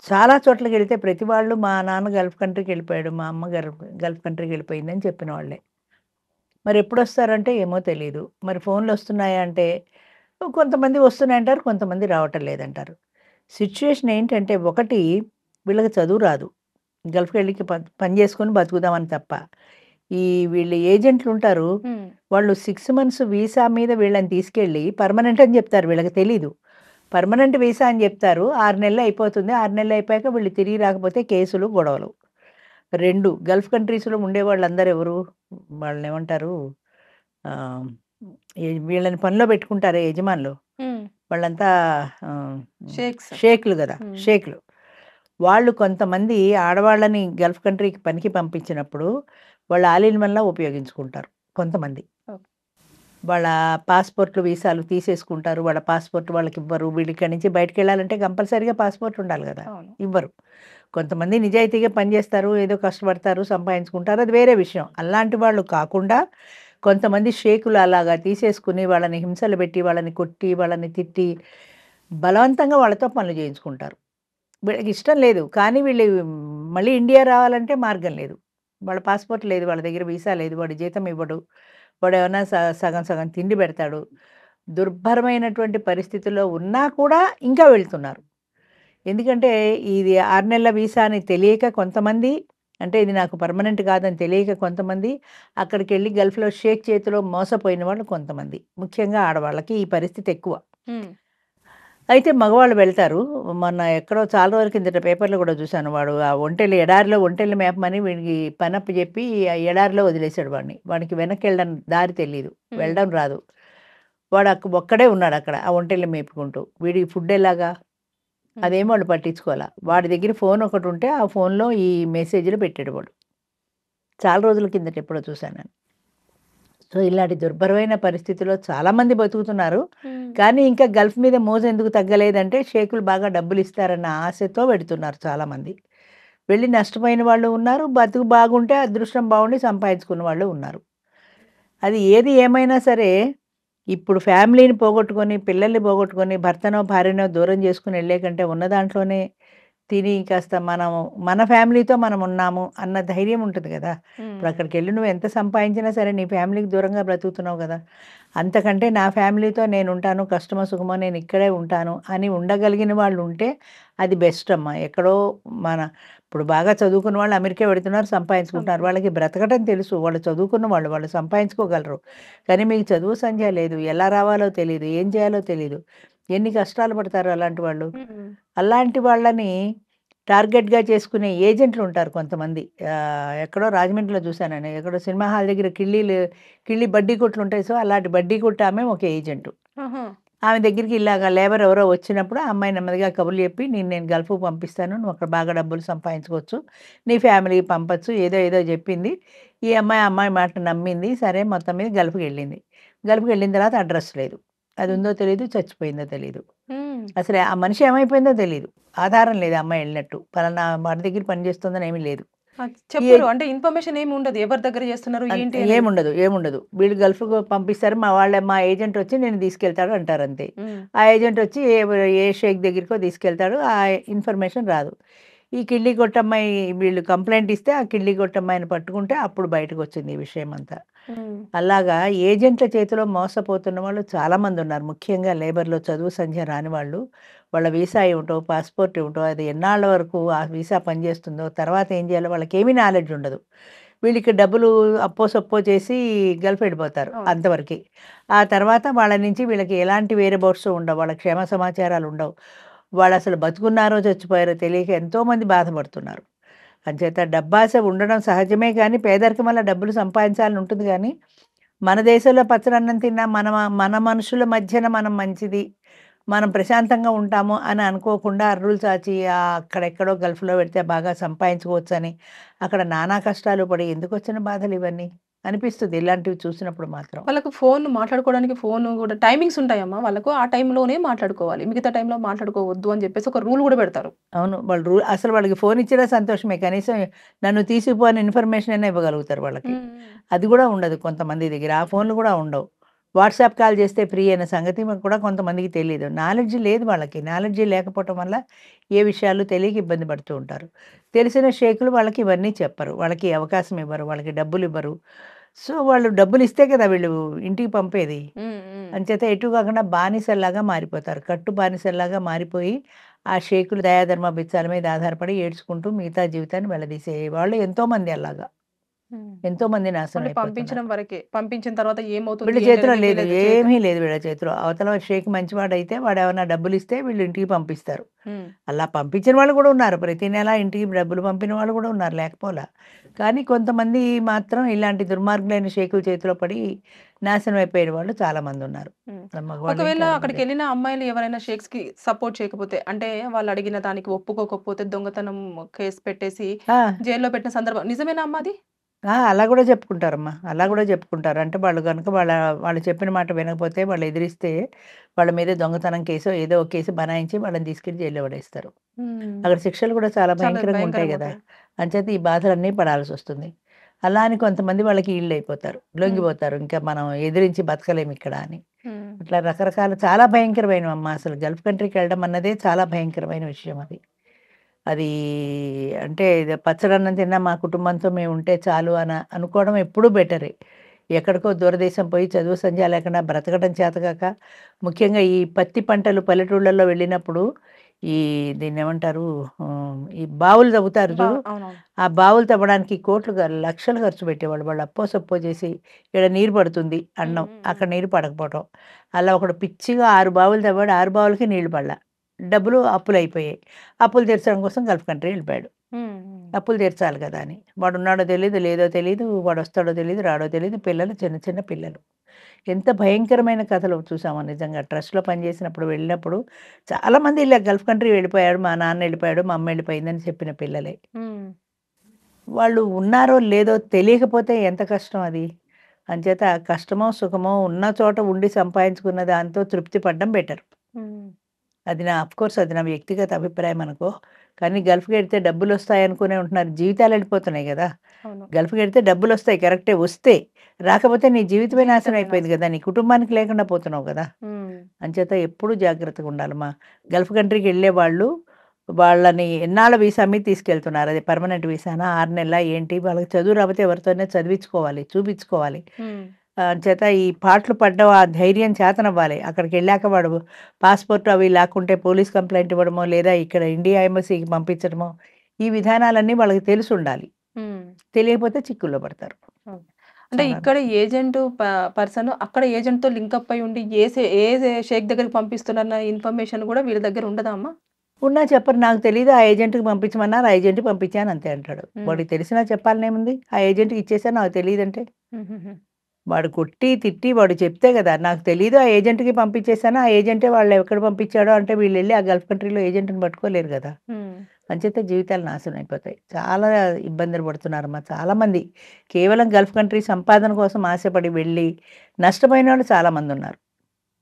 చాలా చోట్లకెళ్తే ప్రతి వాళ్ళు మా నాన్న గల్ఫ్ కంట్రీకెళ్ళిపోయాడు, మా అమ్మ గల్ఫ్ కంట్రీకెళ్ళిపోయిందని చెప్పిన వాళ్ళే. మరెప్పుడొస్తారంటే ఏమో తెలీదు. మరి ఫోన్‌లొస్తున్నాయా అంటే కొంతమంది వస్తున్నాయంటారు, కొంతమంది రావటం లేదంటారు. సిట్యుయేషన్ ఏంటంటే ఒకటి వీళ్ళకి చదువు రాదు. గల్ఫ్‌కెళ్ళి పని చేసుకొని బతుకుదామని తప్ప. ఈ వీళ్ళు ఏజెంట్లుంటారు.
హ్మ్.
వాళ్ళు 6 మంత్స్ వీసా మీద వీళ్ళని తీసుకెళ్ళి పర్మనెంట్ అని చెప్తారు. వీళ్ళకి తెలీదు. పర్మనెంట్ వీసా అని చెప్తారు. 6 నెలలు అయిపోతుంది. 6 నెలలు అయిపోయాక వీళ్ళు తిరిగి రాకపోతే కేసులు, గొడవలు. 2 గల్ఫ్ కంట్రీస్‌లో ఉండేవాళ్ళందరూ ఎవరు? వాళ్ళనేమంటారు? ఆహ్, వీళ్ళని పనిలో పెట్టుకుంటారే యజమానులు.
హ్మ్.
వాళ్ళంతా ఆహ్,
షేక్స్.
షేక్‌లు గదా!
హ్మ్.
షేక్‌లు. వాళ్ళు కొంతమంది ఆడవాళ్ళని గల్ఫ్ కంట్రీకి పనికి పంపించినప్పుడు వాళ్ళు ఆల్ ఇన్ వన్‌లా ఉపయోగించుకుంటారు కొంతమంది.
ఓకే.
వాళ్ళ పాస్‌పోర్ట్‌లు, వీసాలు తీసేసుకుంటారు. వాళ్ళ పాస్‌పోర్ట్ వాళ్ళకివ్వరు. వీళ్ళు ఇక్కడి నుంచి బయటికెళ్ళాలంటే కంపల్సరీగా పాస్‌పోర్ట్ ఉండాలి గదా!
అవును.
ఇవ్వరు. కొంతమంది నిజాయితీగా పనిచేస్తారు. ఏదో కష్టపడతారు, సంపాదించుకుంటారు. అది వేరే విషయం. అలాంటి వాళ్ళు కాకుండా కొంతమంది షేకులు అలాగా తీసేసుకుని వాళ్ళని హింసలు పెట్టి, వాళ్ళని కొట్టి, వాళ్ళని తిట్టి బలవంతంగా వాళ్ళతో పనులు చేయించుకుంటారు. వీళ్ళకి ఇష్టం లేదు. కానీ వీళ్ళు మళ్ళీ ఇండియా రావాలంటే మార్గం లేదు. వాళ్ళ పాస్‌పోర్ట్ లేదు. వాళ్ళ దగ్గర వీసా లేదు. వాడు జీతం ఇవ్వడు. వాడేమన్నా సగం సగం తిండి పెడతాడు. దుర్భరమైనటువంటి పరిస్థితుల్లో ఉన్నా కూడా ఇంకా వెళ్తున్నారు. ఎందుకంటే ఇది 6 నెలల వీసా అని తెలియక కొంతమంది అంటే ఇది నాకు పర్మనెంట్ కాదని తెలియక కొంతమంది అక్కడికెళ్ళి గల్ఫ్‌లో షేక్ చేతిలో మోసపోయిన వాళ్ళు కొంతమంది. ముఖ్యంగా ఆడవాళ్ళకి ఈ పరిస్థితి ఎక్కువ.
హ్మ్.
అయితే మగవాళ్ళు వెళ్తారు. మొన్న ఎక్కడో చాలా రోజుల కిందట పేపర్‌లో కూడా చూసాను. వాడు ఆ ఎడారిలో ఒంటెల్ని మేపమని వీడికి పనప్పజెప్పి ఆ ఎడారిలో వదిలేసాడు వాడిని. వాడికి వెనక్కెళ్ళడం దారి తెలీదు.
హ్మ్.
వెళ్ళడం రాదు. వాడు ఒక్కడే ఉన్నాడక్కడ. ఆ ఒంటెల్ని మేపుకుంటూ. వీడికి ఫుడ్ ఎలాగా?
హ్మ్.
అదేం వాళ్ళు పట్టించుకోలా. వాడి దగ్గర ఫోన్ ఒకటుంటే ఆ ఫోన్‌లో ఈ మెసేజ్‌లు పెట్టాడు వాడు. చాలా రోజుల కిందట ఎప్పుడో చూసాను నేను. సో, ఇలాంటి దుర్భరమైన పరిస్థితిలో చాలామంది బతుకుతున్నారు.
హ్మ్.
కానీ ఇంకా గల్ఫ్ మీద మోజు ఎందుకు తగ్గలేదంటే షేకులు బాగా డబ్బులిస్తారన్న ఆశతో వెడుతున్నారు చాలామంది. వెళ్ళి నష్టపోయిన వాళ్ళు ఉన్నారు. బతుకు బాగుంటే అదృష్టం బాగుండి సంపాదించుకున్న వాళ్ళు ఉన్నారు. అది ఏది ఏమైనా సరే ఇప్పుడు ఫ్యామిలీని పోగొట్టుకొని, పిల్లల్ని పోగొట్టుకొని, భర్తనో, భార్యనో దూరం చేసుకొని ఎళ్ళే కంటే ఉన్న దాంట్లోనే తిని కాస్త మనం మన ఫ్యామిలీతో మనం ఉన్నాము అన్న ధైర్యం ఉంటది గదా! ఇప్పుడు
హ్మ్.
అక్కడికెళ్ళి నువ్వు ఎంత సంపాదించినా సరే నీ ఫ్యామిలీకి దూరంగా బ్రతుకుతున్నావు గదా! అంతకంటే నా ఫ్యామిలీతో నేనుంటాను. కష్టమో, సుఖమో నేను ఇక్కడే ఉంటాను అని ఉండగలిగిన వాళ్ళు ఉంటే అది బెస్ట్ అమ్మా. ఎక్కడో మన ఇప్పుడు బాగా చదువుకున్న వాళ్ళు అమెరికా వెడుతున్నారు, సంపాదించుకుంటున్నారు. వాళ్ళకి బ్రతకటం తెలుసు. వాళ్ళు చదువుకున్న వాళ్ళు. వాళ్ళు సంపాదించుకోగలరు. కానీ మీకు చదువు సంధ్య లేదు. ఎలా రావాలో తెలీదు. ఏం చేయాలో తెలీదు. ఎన్ని కష్టాలు పడతారు అలాంటి వాళ్ళు.
హ్మ్.
అలాంటి వాళ్ళని టార్గెట్‌గా చేసుకునే ఏజెంట్లుంటారు కొంతమంది. ఎక్కడో రాజమండ్రిలో చూసాను నేను. ఎక్కడో సినిమా హాల్ దగ్గర కిళ్ళీ బడ్డీ కొట్లుంటాయి. సో, అలాంటి బడ్డీ కొట్టామె ఒక ఏజెంటు.
ఆహా!
ఆమె దగ్గరికి ఇలాగ లేబర్ ఎవరో వచ్చినప్పుడు ఆ అమ్మాయి నెమ్మదిగా కబుర్లు చెప్పి నేను గల్ఫ్‌కి పంపిస్తాను. నువ్వు అక్కడ బాగా డబ్బులు సంపాదించుకోవచ్చు. నీ ఫ్యామిలీకి పంపొచ్చు. ఏదో ఏదో చెప్పింది. ఈ అమ్మాయి, ఆ అమ్మాయి మాట నమ్మింది. సరే మొత్తం మీద గల్ఫ్‌కెళ్ళింది. గల్ఫ్‌కెళ్ళిన తర్వాత అడ్రెస్ లేదు. అది ఉందో తెలీదు, చచ్చిపోయిందో తెలీదు.
హ్మ్.
అసలు ఆ మనిషి ఏమైపోయిందో తెలీదు. ఆధారం లేదు ఆ అమ్మాయి ఎళ్ళినట్టు. పలానా వాడి దగ్గర పని చేస్తుందని ఏమీ లేదు. ఈ
చెప్పరు. అంటే ఇన్ఫర్మేషన్ ఏమి ఉండదు. ఎవరి దగ్గర చేస్తున్నారు ఏంటి అనేది.
ఏముండదు. వీళ్ళు గల్ఫ్‌కు పంపిస్తారు. మా ఏజెంట్ వచ్చి నిన్ను తీసుకెళ్తాడు అంటారంతే.
హ్మ్.
ఆ ఏజెంట్ వచ్చి ఏ షేక్ దగ్గరికో తీసుకెళ్తాడు. ఆ ఇన్ఫర్మేషన్ రాదు. ఈ కిళ్ళి కొట్టమ్మాయి వీళ్ళు కంప్లెయింట్ ఇస్తే ఆ కిళ్ళి కొట్టమ్మాయిని పట్టుకుంటే అప్పుడు బయటకొచ్చింది ఈ విషయమంతా.
హ్మ్.
అలాగా ఏజెంట్ల చేతిలో మోసపోతున్న వాళ్ళు చాలామందున్నారు. ముఖ్యంగా లేబర్‌లో చదువు సంధ్య రాని వాళ్ళు. వాళ్ళ వీసా ఏమిటో, పాస్‌పోర్ట్ ఏమిటో, అది ఎన్నాళ్ళ వరకు ఆ వీసా పనిచేస్తుందో, తర్వాత ఏం చేయాలో వాళ్ళకేమీ నాలెడ్జ్ ఉండదు. వీళ్ళకి డబ్బులు అప్పో సప్పో చేసి గల్ఫ్ వెళ్ళిపోతారు
అవును.
అంతవరకే. ఆ తర్వాత వాళ్ళ నుంచి వీళ్ళకి ఎలాంటి వేరే బోర్డ్స్ ఉండవు. వాళ్ళ క్షేమ సమాచారాలు ఉండవు. వాళ్ళసలు బతుకున్నారో, చచ్చిపోయారో తెలియక ఎంతోమంది బాధపడుతున్నారు. అంచేత డబ్బాస ఉండడం సహజమే కానీ, పేదరికం వల్ల డబ్బులు సంపాదించాలని ఉంటుంది గానీ, మన దేశంలో పచ్చడన్నం తిన్నా మన మనుషుల మధ్యన మనం మంచిది, మనం ప్రశాంతంగా ఉంటాము అని అనుకోకుండా అర్రులు చాచి అక్కడెక్కడో గల్ఫ్‌లో పెడితే బాగా సంపాదించుకోవచ్చని, అక్కడ నానా కష్టాలు పడి ఎందుకొచ్చిన బాధలు ఇవన్నీ అనిపిస్తుంది ఇలాంటివి చూసినప్పుడు మాత్రం.
వాళ్ళకు ఫోన్ మాట్లాడుకోవడానికి ఫోన్ గూడా టైమింగ్స్ ఉంటాయమ్మా వాళ్ళకు. ఆ టైంలోనే మాట్లాడుకోవాలి. మిగతా టైంలో మాట్లాడుకోవద్దు అని చెప్పేసి ఒక రూల్ గూడా పెడతారు.
అవును. వాళ్ళు అసలు వాళ్ళకి ఫోన్ ఇచ్చినా సంతోషమే. కనీసం నన్ను తీసుకుపో అని ఇన్ఫర్మేషన్ అయినా ఇవ్వగలుగుతారు వాళ్ళకి.
హ్మ్. హ్మ్.
అది గూడా ఉండదు కొంతమంది దగ్గర. ఆ ఫోన్‌లు గూడా ఉండవు. వాట్సాప్ కాల్ చేస్తే ఫ్రీ అనే సంగతి కూడా కొంతమందికి తెలీదు. నాలెడ్జ్ లేదు వాళ్ళకి. నాలెడ్జ్ లేకపోవటం వల్ల ఏ విషయాలు తెలియక ఇబ్బంది పడుతూ ఉంటారు. తెలిసిన షేకులు వాళ్ళకి ఇవన్నీ చెప్పరు. వాళ్ళకి అవకాశం ఇవ్వరు. వాళ్ళకి డబ్బులివ్వరు. సో, వాళ్ళు డబ్బులిస్తే కదా వీళ్ళు ఇంటికి పంపేది.
హ్మ్. హ్మ్.
అంచేత ఎటు కాకుండా బానిసల్లాగా మారిపోతారు. కట్టు బానిసల్లాగా మారిపోయి, ఆ షేకులు దయాధర్మ బిచ్చాల మీద ఆధారపడి ఏడ్చుకుంటూ మిగతా జీవితాన్ని వెళ్లదీసే వాళ్ళు ఎంతోమంది అలాగా.
హ్మ్.
ఎంతోమంది నాశనం
ఓన్లీ
అయిపోతున్నారు.
పంపించడం వరకే. పంపించిన తర్వాత ఏమవుతుంది
వీళ్ళ చేతిలో
ఏంటనేది
లేదు.
వీళ్ళ చేతిలో.
ఏమీ లేదు వీళ్ళ చేతిలో. అవతల షేక్ మంచివాడైతే వాడేమన్నా డబ్బులిస్తే వీళ్ళు ఇంటికి పంపిస్తారు.
హ్మ్.
అలా పంపించిన వాళ్ళు కూడా ఉన్నారు. ప్రతి నెల ఇంటికి డబ్బులు పంపిన వాళ్ళు కూడా ఉన్నారు లేకపోలా. కానీ కొంతమంది మాత్రం ఇలాంటి దుర్మార్గులైన షేకుల చేతిలో పడి నాశనం అయిపోయిన వాళ్ళు చాలామందున్నారు.
హ్మ్.
మగవాళ్ళు
ఒకవేళ
చాలామంది.
అక్కడికెళ్ళిన అమ్మాయిలు ఎవరైనా షేక్స్‌కి సపోర్ట్ చేయకపోతే, అంటే వాళ్ళు అడిగిన దానికి ఒప్పుకోకపోతే దొంగతనం కేస్ పెట్టేసి
ఆ!
జైల్‌లో పెట్టిన సందర్భం నిజమేనా అమ్మా అది?
అలా గూడా చెప్పుకుంటారమ్మా. అలా
హ్మ్.
గూడా చెప్పుకుంటారు. అంటే వాళ్ళు గనుక వాళ్ళు చెప్పిన మాట వినకపోతే, వాళ్ళు ఎదిరిస్తే, వాళ్ళ మీద దొంగతనం కేసో, ఏదో ఒక కేసు బనాయించి వాళ్ళని తీసుకెళ్ళి జైల్‌లో పడేస్తారు.
హ్మ్.
అక్కడ శిక్షలు కూడా చాలా
చాలా
భయంకరంగా ఉంటాయి గదా!
భయంకరంగుంటాయి.
అంచేత ఈ బాధలన్నీ పడాల్సొస్తుంది. అలా అని కొంతమంది వాళ్ళకి ఈళ్ళైపోతారు.
హ్మ్.
లొంగిపోతారు. ఇంకా మనం ఎదిరించి బతకలేమిక్కడ అని.
హ్మ్.
ఇట్లా రకరకాల చాలా భయంకరమైనవమ్మా అసలు. గల్ఫ్ కంట్రీకెళ్ళడం అన్నదే చాలా భయంకరమైన విషయం అది. అది అంటే ఇది పచ్చడన్నం తిన్నా మా కుటుంబంతో మేముంటే చాలు అనుకోవడం ఎప్పుడూ బెటరే. ఎక్కడికో దూరదేశం పోయి చదువు సంధ్య లేకుండా బ్రతకడం చేతకాక, ముఖ్యంగా ఈ పత్తి పంటలు పల్లెటూళ్ళలో వెళ్ళినప్పుడు ఈ దీన్నేమంటారు ఈ బావులు తవ్వుతారు చూడు.
అవునవును.
ఆ బావులు తవ్వడానికి కోట్లు లక్షలు ఖర్చు పెట్టేవాళ్ళు. వాళ్ళు అప్పో సప్పో చేసి ఈడ నీరు పడుతుంది
హ్మ్.
అన్నం.
హ్మ్. హ్మ్.
అక్కడ నీరు పడకపోవటం. అలా ఒకడు పిచ్చిగా 6 బావులు తవ్వాడు. 6 బావులకి నీళ్లు పడల. డబ్బులు అప్పులయిపోయాయి. అప్పులు తీర్చడం కోసం గల్ఫ్ కంట్రీ వెళ్ళిపోయాడు.
హ్మ్. హ్మ్.
అప్పులు తీర్చాలి కదా అని. వాడున్నాడో తెలీదు, లేదో తెలీదు, వాడొస్తాడో తెలీదు, రాడో తెలీదు. పిల్లలు చిన్న చిన్న పిల్లలు. ఎంత భయంకరమైన కథలు చూసామో నిజంగా. ట్రస్ట్‌లో పనిచేసినప్పుడు వెళ్ళినప్పుడు చాలామంది ఇలా గల్ఫ్ కంట్రీ వెళ్ళిపోయాడు, మా నాన్న వెళ్ళిపోయాడు, మా అమ్మ వెళ్ళిపోయిందని చెప్పిన పిల్లలే.
హ్మ్.
వాళ్ళు ఉన్నారో లేదో తెలియకపోతే ఎంత కష్టం అది. అంచేత కష్టమో, సుఖమో ఉన్న చోట ఉండి సంపాదించుకున్న దాంతో తృప్తి పడడం బెటర్.
హ్మ్.
అది నా వ్యక్తిగత అభిప్రాయం అనుకో. కానీ గల్ఫ్‌కెళ్తే డబ్బులొస్తాయనుకునే ఉంటున్నారు. జీవితాలెళ్ళిపోతున్నాయి గదా!
అవును.
గల్ఫ్‌కెళ్తే డబ్బులొస్తాయి కరెక్టే వస్తే. రాకపోతే నీ జీవితమే నాశనం
జీవితమే
అయిపోయింది
నాశనం.
గదా! నీ కుటుంబానికి లేకుండా పోతున్నావు గదా!
హ్మ్.
అంచేత ఎప్పుడూ జాగ్రత్తగుండాలమ్మా. గల్ఫ్ కంట్రీకెళ్ళేవాళ్ళు వాళ్ళని ఎన్నాళ్ళ వీసా మీద తీసుకెళ్తున్నారు. అది పర్మనెంట్ వీసానా? 6 నెలలా ఏంటి? వాళ్ళకి చదువు రాకపోతే ఎవరితోనైనా చదివించుకోవాలి, చూపించుకోవాలి.
హ్మ్.
అంచేత ఈ పాట్లు పడ్డం ఆ ధైర్యం చేతనవ్వాలి. అక్కడికెళ్ళాక వాడు పాస్‌పోర్ట్ అవి లాక్కుంటే పోలీస్ కంప్లెయింట్ ఇవ్వడమో, లేదా ఇక్కడ ఇండియా ఎంబసీకి పంపించడమో, ఈ విధానాలన్నీ వాళ్ళకి తెలిసుండాలి.
హ్మ్.
తెలియకపోతే చిక్కుల్లో పడతారు.
ఓకే. అంటే
చాలా
ఇక్కడ ఏజెంట్ పర్సన్ అక్కడ ఏజెంట్‌తో లింకప్ అయ్యి ఉండి ఏ షేక్ దగ్గరికి పంపిస్తున్నారన్న ఇన్ఫర్మేషన్ గూడా వీళ్ళ దగ్గర ఉండదా అమ్మా?
ఉన్నా చెప్పరు. నాకు తెలీదు. ఆ ఏజెంట్‌కి పంపించమన్నారు. ఆ ఏజెంట్‌కి పంపించాను అంతే అంటాడు.
హ్మ్.
వాడికి తెలిసినా చెప్పాలనేముంది? ఆ ఏజెంట్‌కి ఇచ్చేసాను నాకు తెలీదంటే.
హుహుహు.
వాడు కొట్టి, తిట్టి వాడు చెప్తే గదా! నాకు తెలీదు ఆ ఏజెంట్‌కి పంపించేసాను. ఆ ఏజెంటే వాళ్ళు ఎక్కడ పంపించాడో అంటే వీళ్ళెళ్లి ఆ గల్ఫ్ కంట్రీలో ఏజెంట్‌ని పట్టుకోలేరు గదా!
హ్మ్.
అంచేత జీవితాలు నాశనం అయిపోతాయి. చాలా ఇబ్బందులు పడుతున్నారమ్మా చాలామంది. కేవలం గల్ఫ్ కంట్రీ సంపాదన కోసం ఆశపడి వెళ్ళి నష్టపోయినోళ్ళు చాలామందున్నారు.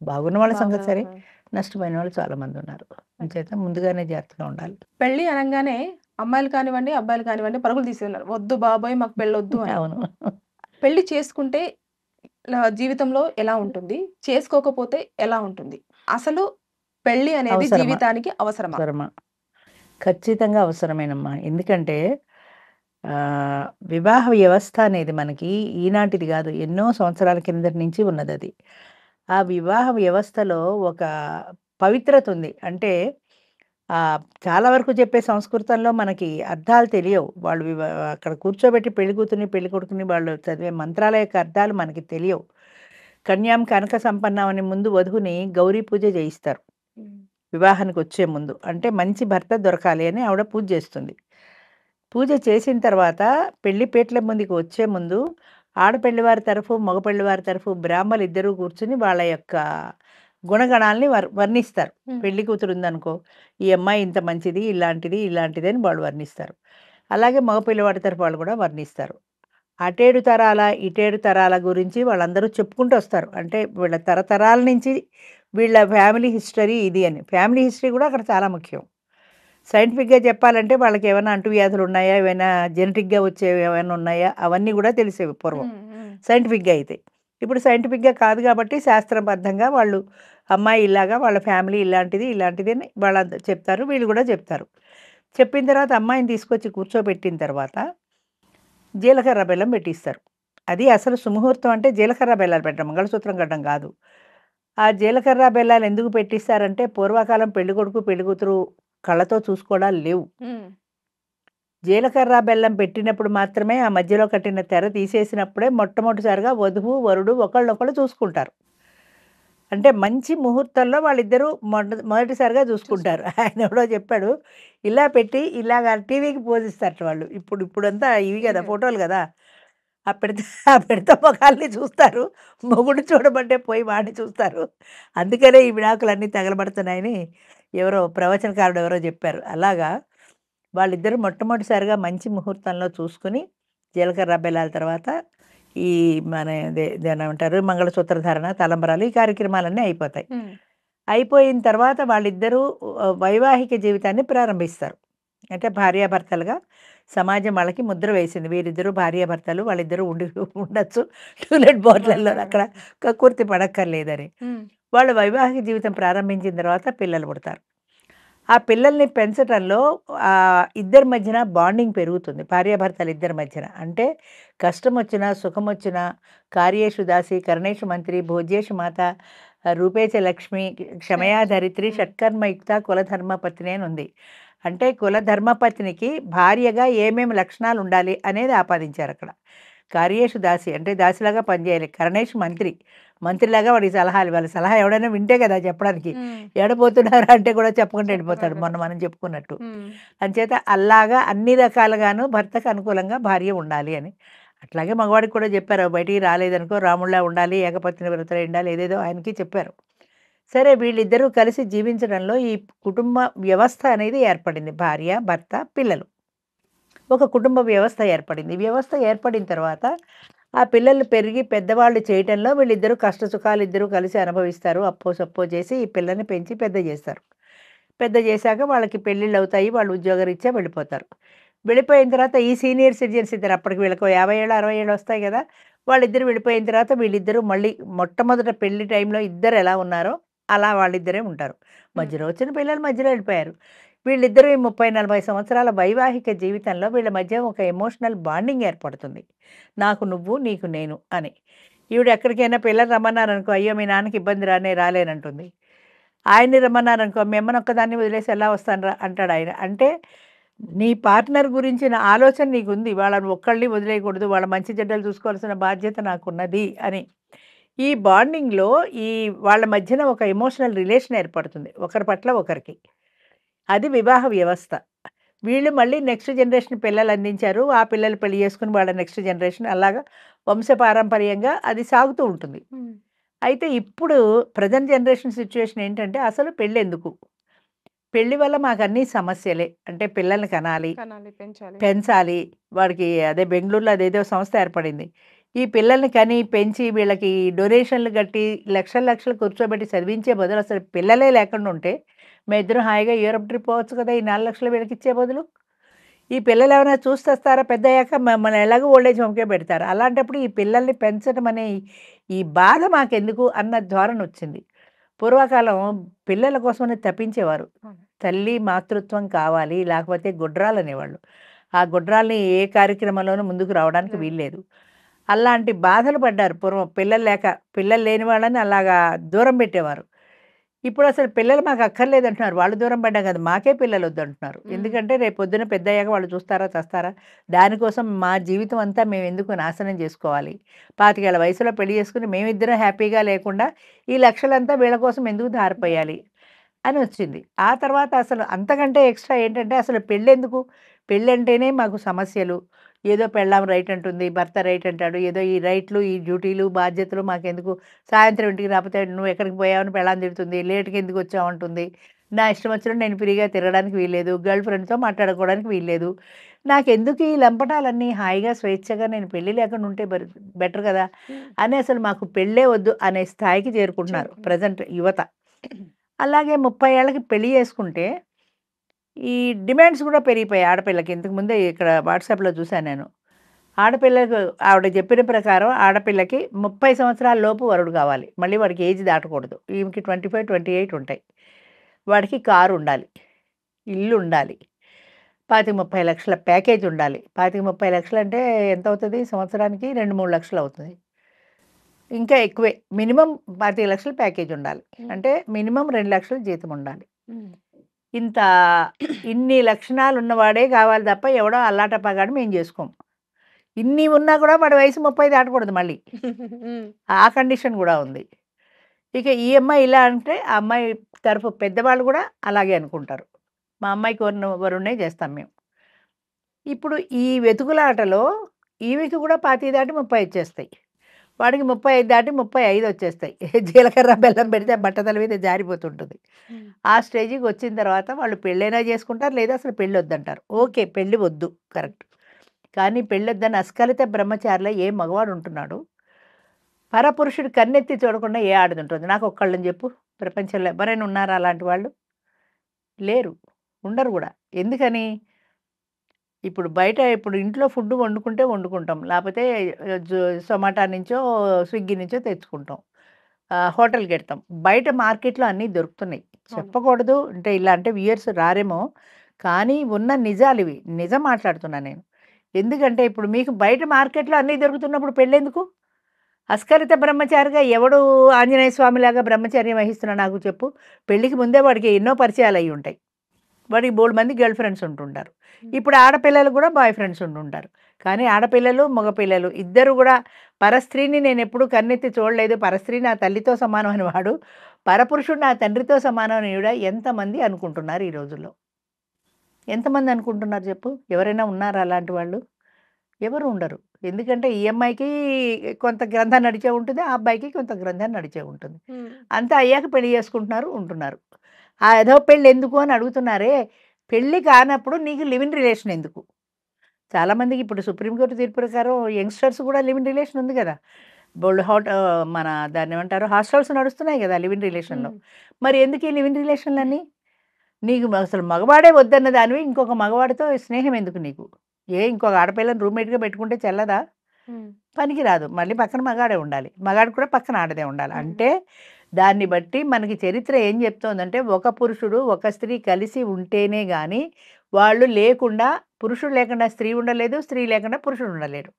బాగున్న వాళ్ళ సంగతి సరే,
బాగున్నారు.
నష్టపోయిన వాళ్ళు చాలామందున్నారు. అంచేత ముందుగానే జాగ్రత్తగా ఉండాలి.
పెళ్లి అనంగానే అమ్మాయిలు కానివ్వండి, అబ్బాయిలు కానివ్వండి పరుగులు తీస్తున్నారు. వద్దు బాబోయ్! మాకు పెళ్ళొద్దు అని.
అవును.
పెళ్లి చేసుకుంటే జీవితంలో ఎలా ఉంటుంది? చేసుకోకపోతే ఎలా ఉంటుంది? అసలు పెళ్లి అనేది
అవసరమా?
జీవితానికి అవసరమా?
అవసరమా? ఖచ్చితంగా అవసరమేనమ్మా. ఎందుకంటే వివాహ వ్యవస్థ అనేది మనకి ఈనాటిది గాదు. ఎన్నో సంవత్సరాల కిందటి నుంచి ఉన్నదది. ఆ వివాహ వ్యవస్థలో ఒక పవిత్రత ఉంది. అంటే చాలా వరకు చెప్పే సంస్కృతంలో మనకి అర్థాలు తెలియవు. వాళ్ళు అక్కడ కూర్చోబెట్టి పెళ్లి కూతురిని, పెళ్లి కొడుకుని వాళ్ళు చదివే మంత్రాల యొక్క అర్థాలు మనకి తెలియవు. కన్యాం కనక సంపన్నాం అని ముందు వధువుని గౌరీ పూజ చేయిస్తారు.
హ్మ్.
వివాహానికొచ్చే ముందు. అంటే మంచి భర్త దొరకాలి అని ఆవిడ పూజ చేస్తుంది. పూజ చేసిన తర్వాత పెళ్లి పీటల ముందుకు వచ్చే ముందు ఆడపెళ్లివారి తరఫు, మగ పెళ్లివారి తరఫు బ్రాహ్మలిద్దరూ కూర్చొని వాళ్ళ యొక్క గుణగణాల్ని వర్ణిస్తారు.
హ్మ్.
పెళ్లి కూతురు ఉందనుకో, ఈ అమ్మాయి ఇంత మంచిది, ఇలాంటిది, ఇలాంటిది అని వాళ్ళు వర్ణిస్తారు. అలాగే మగ పిల్లవాడి తరఫు వాళ్ళు కూడా వర్ణిస్తారు. అటేడు తరాల, ఇటేడు తరాల గురించి వాళ్ళందరూ చెప్పుకుంటూ వస్తారు. అంటే వీళ్ళ తరతరాల నుంచి వీళ్ళ ఫ్యామిలీ హిస్టరీ ఇది అని. ఫ్యామిలీ హిస్టరీ కూడా అక్కడ చాలా ముఖ్యం. సైంటిఫిక్‌గా చెప్పాలంటే వాళ్ళకేమైనా అంటువ్యాధులున్నాయా? ఏవైనా జెనెటిక్‌గా వచ్చేవి ఏమైనా ఉన్నాయా? అవన్నీ గూడా తెలిసేవి పూర్వం.
హ్మ్. హ్మ్.
సైంటిఫిక్‌గా అయితే. ఇప్పుడు సైంటిఫిక్‌గా కాదు గాబట్టి శాస్త్రబద్ధంగా వాళ్ళు అమ్మాయి ఇలాగా, వాళ్ళ ఫ్యామిలీ ఇలాంటిది, ఇలాంటిది అని వాళ్ళంతా చెప్తారు. వీళ్ళు గూడా చెప్తారు. చెప్పిన తర్వాత అమ్మాయిని తీసుకొచ్చి కూర్చోబెట్టిన తర్వాత జీలకర్ర, బెల్లం పెట్టిస్తారు. అది అసలు సుముహూర్తం అంటే జీలకర్ర, బెల్లాలు పెట్టడం. మంగళసూత్రం కట్టడం గాదు. ఆ జీలకర్ర, బెల్లాలు ఎందుకు పెట్టిస్తారంటే పూర్వకాలం పెళ్ళికొడుకు, పెళ్ళికూతురు కళ్ళతో చూసుకోవడాలు లేవు.
హ్మ్.
జీలకర్ర, బెల్లం పెట్టినప్పుడు మాత్రమే ఆ మధ్యలో కట్టిన తెర తీసేసినప్పుడే మొట్టమొదటిసారిగా వధువు, వరుడు ఒకళ్ళనొకళ్ళు చూసుకుంటారు. అంటే మంచి ముహూర్తంలో వాళ్ళిద్దరూ మొదటిసారిగా చూసుకుంటారు. ఆయనెవడో చెప్పాడు. ఇలా పెట్టి ఇలాగ టీవీకి పోజిస్తారట వాళ్ళు. ఇప్పుడంతా ఇవి గదా!
వీడియో.
ఫోటోలు గదా! ఆ పిడత మొఖాల్ని చూస్తారు. మొగుడు చూడమంటే పోయి వాడిని చూస్తారు. అందుకనే ఈ విడాకులన్నీ తగలబడుతున్నాయని ఎవరో ప్రవచనకారుడు ఎవరో జెప్పారు. అలాగా వాళ్ళిద్దరూ మొట్టమొదటిసారిగా మంచి ముహూర్తంలో చూసుకొని, జీలకర్ర, బెల్లాల తర్వాత ఈ మన దాన్నేమంటారు మంగళసూత్ర ధారణ, తలంబరాలు ఈ కార్యక్రమాలన్నీ అయిపోతాయి.
హ్మ్.
అయిపోయిన తర్వాత వాళ్ళిద్దరూ వైవాహిక జీవితాన్ని ప్రారంభిస్తారు. అంటే భార్యాభర్తలుగా సమాజం వాళ్ళకి ముద్ర వేసింది. వీరిద్దరూ భార్యాభర్తలు వాళ్ళిద్దరూ ఉండొచ్చు. టూలెట్ బోర్డ్‌లలో అక్కడ కక్కుర్తి పడక్కర్లేదని.
హ్మ్.
వాళ్ళు వైవాహిక జీవితం ప్రారంభించిన తర్వాత పిల్లలు పుడతారు. ఆ పిల్లల్ని పెంచటంలో ఇద్దరి మధ్యన బాండింగ్ పెరుగుతుంది. భార్యాభర్తలిద్దరి మధ్యన. అంటే కష్టమొచ్చినా, సుఖమొచ్చినా కార్యేషు దాసి, కరణేషు మంత్రి, భోజ్యేషు మాత, రూపేచ లక్ష్మి, క్షమయా ధరిత్రి,
హ్మ్.
షట్కర్మయుక్త కులధర్మపత్ని అని ఉంది. అంటే కులధర్మపత్నికి భార్యగా ఏమేమి లక్షణాలుండాలి అనేది ఆపాదించారక్కడ. కార్యేషు దాసి అంటే దాసిలాగా పనిచేయాలి. కరణేషు మంత్రి. మంత్రిలాగా వాడికి సలహాలు ఇవ్వాలి. సలహా ఎవడైనా వింటే కదా చెప్పడానికి.
హ్మ్.
ఎడబోతున్నారు అంటే కూడా చెప్పకుండా
చెప్పకుండా
వెళ్ళిపోతాడు. మొన్న
వెళ్ళిపోతారు.
మనం చెప్పుకున్నట్టు.
హ్మ్.
అంచేత అలాగా అన్ని రకాలుగాను భర్తకు అనుకూలంగా భార్య ఉండాలి అని. అట్లాగే మగవాడికి కూడా చెప్పారు. బయటికి రాలేదనుకో రాముడిలా ఉండాలి, ఏకపత్ని వ్రతులై ఉండాలి ఏదేదో ఆయనకి చెప్పారు. సరే వీళ్ళిద్దరూ కలిసి జీవించడంలో ఈ కుటుంబ వ్యవస్థ అనేది ఏర్పడింది. భార్య, భర్త, పిల్లలు. ఒక కుటుంబ వ్యవస్థ ఏర్పడింది. ఈ వ్యవస్థ ఏర్పడిన తర్వాత ఆ పిల్లలు పెరిగి పెద్దవాళ్ళు చేయటంలో వీళ్ళిద్దరూ కష్ట సుఖాలు ఇద్దరూ కలిసి అనుభవిస్తారు. అప్పో సప్పో చేసి ఈ పిల్లని పెంచి పెద్ద చేస్తారు. పెద్ద చేశాక వాళ్ళకి పెళ్ళిళ్ళవుతాయి. వాళ్ళు ఉద్యోగరీత్యా వెళ్ళిపోతారు. వెళ్ళిపోయిన తర్వాత ఈ సీనియర్ సిటిజన్స్ ఇద్దరు అప్పటికి వీళ్ళకో 50 ఏళ్ళు, 60 ఏళ్ళు వస్తాయి గదా! వాళ్ళిద్దరూ వెళ్ళిపోయిన తర్వాత వీళ్ళిద్దరూ మళ్ళీ మొట్టమొదట పెళ్లి టైంలో ఇద్దరు ఎలా ఉన్నారో అలా వాళ్ళిద్దరే ఉంటారు.
హ్మ్.
మధ్యలో వచ్చిన పిల్లలు మధ్యలో వెళ్ళిపోయారు. వీళ్ళిద్దరూ ఈ 30, 40 సంవత్సరాల వైవాహిక జీవితంలో వీళ్ళ మధ్య ఒక ఎమోషనల్ బాండింగ్ ఏర్పడుతుంది. నాకు నువ్వు, నీకు నేను అని. ఈవిడ ఎక్కడికైనా పిల్లలు రమ్మన్నారనుకో, అయ్యో! మీ నాన్నకి ఇబ్బందిరా నేను రాలేనంటుంది. ఆయన్ని రమ్మన్నారనుకో, మీ అమ్మని ఒక్కదాన్ని వదిలేసి ఎలా వస్తానురా అంటాడాయన. అంటే నీ పార్ట్నర్ గురించిన ఆలోచన నీకుంది. వాళ్ళని ఒక్కళ్ళని వదిలేయకూడదు. వాళ్ళ మంచి చెడ్డలు చూసుకోవాల్సిన బాధ్యత నాకున్నది అని. ఈ బాండింగ్‌లో ఈ వాళ్ళ మధ్యన ఒక ఎమోషనల్ రిలేషన్ ఏర్పడుతుంది. ఒకరి పట్ల ఒకరికి. అది వివాహ వ్యవస్థ. వీళ్ళు మళ్ళీ నెక్స్ట్ జనరేషన్ పిల్లలు అందించారు. ఆ పిల్లలు పెళ్లి చేసుకొని వాళ్ళ నెక్స్ట్ జనరేషన్ అలాగా వంశపారంపర్యంగా అది సాగుతూ ఉంటుంది. అయితే ఇప్పుడు ప్రెజెంట్ జనరేషన్ సిట్యుయేషన్ ఏంటంటే అసలు పెళ్ళెందుకు? పెళ్లి వల్ల మాకన్నీ సమస్యలే. అంటే పిల్లల్ని కనాలి,
కనాలి, పెంచాలి.
పెంచాలి. వాడికి అదే బెంగుళూరులో అదేదో సంస్థ ఏర్పడింది. ఈ పిల్లల్ని కని, పెంచి వీళ్ళకి డొనేషన్‌లు కట్టి లక్షలు, లక్షలు కూర్చోబెట్టి చదివించే బదులు అసలు పిల్లలే లేకుండా ఉంటే, మేమిద్దరం హాయిగా యూరప్ ట్రిప్ పోవచ్చు కదా! ఈ 4,00,000 వీళ్ళకిచ్చే బదులు. ఈ పిల్లలు ఏమైనా చూసి చస్తారా పెద్దయ్యాక? మమ్మల్ని ఎలాగో ఓల్డ్ ఏజ్ హోమ్‌కే పెడతారు. అలాంటప్పుడు ఈ పిల్లల్ని పెంచడం అనే ఈ బాధ మాకెందుకు అన్న ధోరణొచ్చింది. పూర్వకాలం పిల్లల కోసమని తపించేవారు.
అవును.
తల్లి మాతృత్వం కావాలి, లేకపోతే గుడ్రాలనేవాళ్ళు. ఆ గుడ్రాల్ని ఏ కార్యక్రమంలోనూ ముందుకు రావడానికి
లేదు.
వీల్లేదు. అలాంటి బాధలు పడ్డారు పూర్వం. పిల్లలు లేక, పిల్లలు లేని వాళ్ళని అలాగా దూరం పెట్టేవారు. ఇప్పుడసలు పిల్లలు మాకు అక్కర్లేదంటున్నారు. వాళ్ళు దూరం పడ్డాం కాదు, మాకే పిల్లలొద్దంటున్నారు. ఎందుకంటే రేపొద్దున పెద్దయ్యాక వాళ్ళు చూస్తారా, చస్తారా? దానికోసం మా జీవితం అంతా మేమెందుకు నాశనం చేసుకోవాలి? 25 ఏళ్ల వయసులో పెళ్లి చేసుకొని మేమిద్దరం హ్యాపీగా లేకుండా ఈ లక్షలంతా వీళ్ళ కోసం ఎందుకు ధారపోయాలి? అని వచ్చింది. ఆ తర్వాత అసలు అంతకంటే ఎక్స్‌ట్రా ఏంటంటే అసలు పెళ్ళెందుకు? పెళ్ళంటేనే మాకు సమస్యలు. ఏదో పెళ్ళాం రైట్ అంటుంది, భర్త రైట్ అంటాడు. ఏదో ఈ రైట్‌లు, ఈ డ్యూటీలు, బాధ్యతలు మాకెందుకు? సాయంత్రం ఇంటికి రాకపోతే నువ్వు ఎక్కడికి పోయావని పెళ్ళాం తిడుతుంది. లేట్‌గా ఎందుకు వచ్చావంటుంది. నా ఇష్టం వచ్చినట్టు నేను ఫ్రీగా తిరగడానికి వీల్లేదు. గర్ల్ ఫ్రెండ్‌తో మాట్లాడుకోవడానికి వీల్లేదు. నాకెందుకు ఈ లంపటాలన్నీ? హాయిగా స్వేచ్ఛగా నేను పెళ్లి లేకుండా ఉంటే బెటర్ కదా! అని అసలు మాకు పెళ్ళే వద్దు అనే స్థాయికి చేరుకుంటున్నారు ప్రెజెంట్ యువత. అలాగే 30 ఏళ్ళకి పెళ్లి చేసుకుంటే, ఈ డిమాండ్స్ కూడా పెరిగిపోయాయి ఆడపిల్లకి. ఇంతకు ముందే ఇక్కడ వాట్సాప్‌లో చూసాను నేను. ఆడపిల్లకు ఆవిడ చెప్పిన ప్రకారం ఆడపిల్లకి 30 సంవత్సరాల లోపు వరుడు కావాలి. మళ్ళీ వాడికి ఏజ్ దాటకూడదు. ఈమెకి 25, 28 ఉంటాయి. వాడికి కారు ఉండాలి. ఇల్లు ఉండాలి. 25, 30 లక్షల ప్యాకేజ్ ఉండాలి. 25, 30 లక్షలంటే ఎంతవుతది సంవత్సరానికి? 2, 3 లక్షలు అవుతుంది. ఇంకా ఎక్కువే. మినిమమ్ 25 లక్షల ప్యాకేజ్ ఉండాలి. అంటే మినిమమ్ 2 లక్షల జీతం ఉండాలి. ఇంత ఇన్ని లక్షణాలు ఉన్నవాడే కావాలి తప్ప ఎవడో అల్లాటప్పగాడు మేము చేసుకోం. ఇన్ని ఉన్నా కూడా వాడి వయసు 30 దాటకూడదు మళ్ళీ. ఆ కండిషన్ కూడా ఉంది. ఇక ఈ అమ్మాయి ఇలా అంటే ఆ అమ్మాయి తరఫు పెద్దవాళ్ళు కూడా అలాగే అనుకుంటారు. మా అమ్మాయికి వరుణ్ణే చేస్తాం మేము. ఇప్పుడు ఈ వెతుకులాటలో ఈమెకి కూడా 25 దాటి 30 వచ్చేస్తాయి. వాడికి 35 దాటి 35 వచ్చేస్తాయి. జీలకర్ర బెల్లం పెడితే బట్టతల మీద జారిపోతుంటుంది. ఆ స్టేజ్‌కి వచ్చిన తర్వాత వాళ్ళు పెళ్ళైనా చేసుకుంటారు, లేదా అసలు పెళ్ళొద్దంటారు. ఓకే. పెళ్లి వద్దు కరెక్ట్. కానీ పెళ్ళొద్దని అస్ఖలిత బ్రహ్మచారిలో ఏ మగవాడు ఉంటున్నాడు? పరపురుషుడు కన్నెత్తి చూడకుండా ఏ ఆడది ఉంటుంది? నాకు ఒక్కళ్ళని చెప్పు. ప్రపంచంలో ఎవరైనా ఉన్నారా అలాంటి వాళ్ళు? లేరు. ఉండరు కూడా. ఎందుకని? ఇప్పుడు ఇంట్లో ఫుడ్ వండుకుంటే వండుకుంటాం. లేపోతే జొమాటో నుంచో, స్విగ్గీ నుంచో తెచ్చుకుంటాం. హోటల్‌కెళ్తాం. బయట మార్కెట్‌లో అన్నీ దొరుకుతున్నాయి. చెప్పకూడదు అంటే ఇలా అంటే వ్యూయర్స్ రారేమో, కానీ ఉన్న నిజాలివి. నిజం మాట్లాడుతున్నా నేను. ఎందుకంటే ఇప్పుడు మీకు బయట మార్కెట్‌లో అన్నీ దొరుకుతున్నప్పుడు పెళ్ళెందుకు? అస్ఖలిత బ్రహ్మచారిగా ఎవడు ఆంజనేయ స్వామిలాగా బ్రహ్మచర్యం వహిస్తున్నాడు నాకు చెప్పు? పెళ్ళికి ముందే వాడికి ఎన్నో పరిచయాలయ్యి ఉంటాయి. వాడికి బోలెడు మంది గర్ల్ ఫ్రెండ్స్ ఉంటుంటారు. ఇప్పుడు ఆడపిల్లలు కూడా బాయ్ ఫ్రెండ్స్ ఉంటుంటారు. కానీ ఆడపిల్లలు, మగపిల్లలు ఇద్దరు కూడా పరస్త్రీని నేనెప్పుడూ కన్నెత్తి చూడలేదు. పరస్త్రీ నా తల్లితో సమానం అని వాడు, పరపురుషుడు నా తండ్రితో సమానం అని ఈవిడ ఎంతమంది అనుకుంటున్నారు ఈ రోజుల్లో? ఎంతమంది అనుకుంటున్నారు చెప్పు? ఎవరైనా ఉన్నారా అలాంటి వాళ్ళు? ఎవరు ఉండరు. ఎందుకంటే ఈ అమ్మాయికి కొంత గ్రంథం నడిచే ఉంటుంది. ఆ అబ్బాయికి కొంత గ్రంథం నడిచే ఉంటుంది. అంతా అయ్యాక పెళ్లి చేసుకుంటున్నారు, ఉంటున్నారు. ఆ ఎదవ పెళ్లి ఎందుకు అని అడుగుతున్నారే, పెళ్లి కానప్పుడు నీకు లివ్ ఇన్ రిలేషన్ ఎందుకు? చాలామందికి ఇప్పుడు సుప్రీంకోర్టు తీర్పు ప్రకారం యంగ్‌స్టర్స్ కూడా లివ్ ఇన్ రిలేషన్ ఉంది కదా! బోలెడు మన దాన్నేమంటారు హాస్టల్స్ నడుస్తున్నాయి కదా! లివ్ ఇన్ రిలేషన్‌లో. మరి ఎందుకు ఈ లివ్ ఇన్ రిలేషన్‌లన్నీ? నీకు అసలు మగవాడే వద్దన్న దానివి ఇంకొక మగవాడితో స్నేహం ఎందుకు నీకు? ఇంకొక ఆడపిల్లని రూమ్‌మేట్‌గా పెట్టుకుంటే చెల్లదా? పనికిరాదు. మళ్ళీ పక్కన మగాడే ఉండాలి. మగాడికి కూడా పక్కన ఆడదే ఉండాలి. అంటే దాన్ని బట్టి మనకి చరిత్ర ఏం చెప్తోందంటే ఒక పురుషుడు, ఒక స్త్రీ కలిసి ఉంటేనే గాని వాళ్ళు లేకుండా పురుషుడు లేకుండా స్త్రీ ఉండలేదు. స్త్రీ లేకుండా పురుషుడు ఉండలేడు.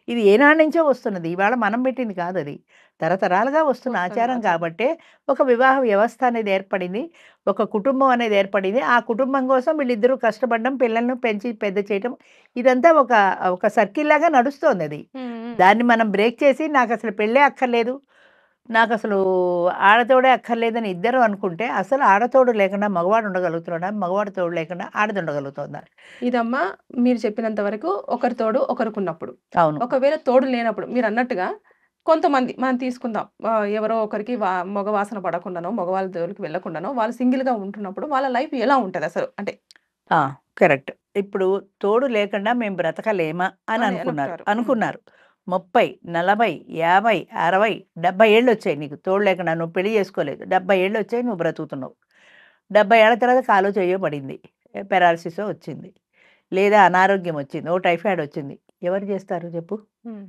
ఇది ఏనాటి నుంచో వస్తున్నది. ఇవాళ మనం పెట్టింది కాదది. తరతరాలుగా వస్తున్న ఆచారం కాబట్టే ఒక వివాహ వ్యవస్థ అనేది ఏర్పడింది. ఒక కుటుంబం అనేది ఏర్పడింది. ఆ కుటుంబం కోసం వీళ్ళిద్దరూ కష్టపడడం, పిల్లలను పెంచి పెద్ద చేయటం ఇదంతా ఒక సర్కిల్ లాగా నడుస్తోందది. దాన్ని మనం బ్రేక్ చేసి నాకసలు పెళ్ళే అక్కర్లేదు. నాకు అసలు ఆడతోడే అక్కర్లేదని ఇద్దరు అనుకుంటే అసలు ఆడతోడు లేకుండా మగవాడు ఉండగలుగుతున్నాడా? మగవాడు తోడు లేకుండా ఆడది ఉండగలుగుతుందా?
ఇదమ్మా మీరు చెప్పినంత వరకు ఒకరి తోడు ఒకరికున్నప్పుడు.
అవును.
ఒకవేళ తోడు లేనప్పుడు మీరన్నట్టుగా కొంతమంది మనం తీసుకుందాం. ఎవరో ఒకరికి మగ వాసన పడకుండానో, మగవాళ్ళ జోలికి వెళ్ళకుండానో వాళ్ళు సింగిల్‌గా ఉంటున్నప్పుడు వాళ్ళ లైఫ్ ఎలా ఉంటదసలు? అంటే
ఆ! కరెక్ట్. ఇప్పుడు తోడు లేకుండా మేము బ్రతకలేమా అని
అని
అనుకున్నారు.
అనుకుంటారు.
అనుకున్నారు. 30, 40, 50, 60, 70 ఏళ్ళొచ్చాయి నీకు తోడు లేకుండా. నువ్వు పెళ్లి చేసుకోలేదు. 70 ఏళ్ళొచ్చాయి నువ్వు బ్రతుకుతున్నావు. 70 ఏళ్ల తర్వాత కాలో చెయ్యో పడింది. పెరాలిసిసో వచ్చింది. లేదా అనారోగ్యం వచ్చింది. ఓ టైఫాయిడ్ వచ్చింది. ఎవరు చేస్తారు చెప్పు?
హ్మ్.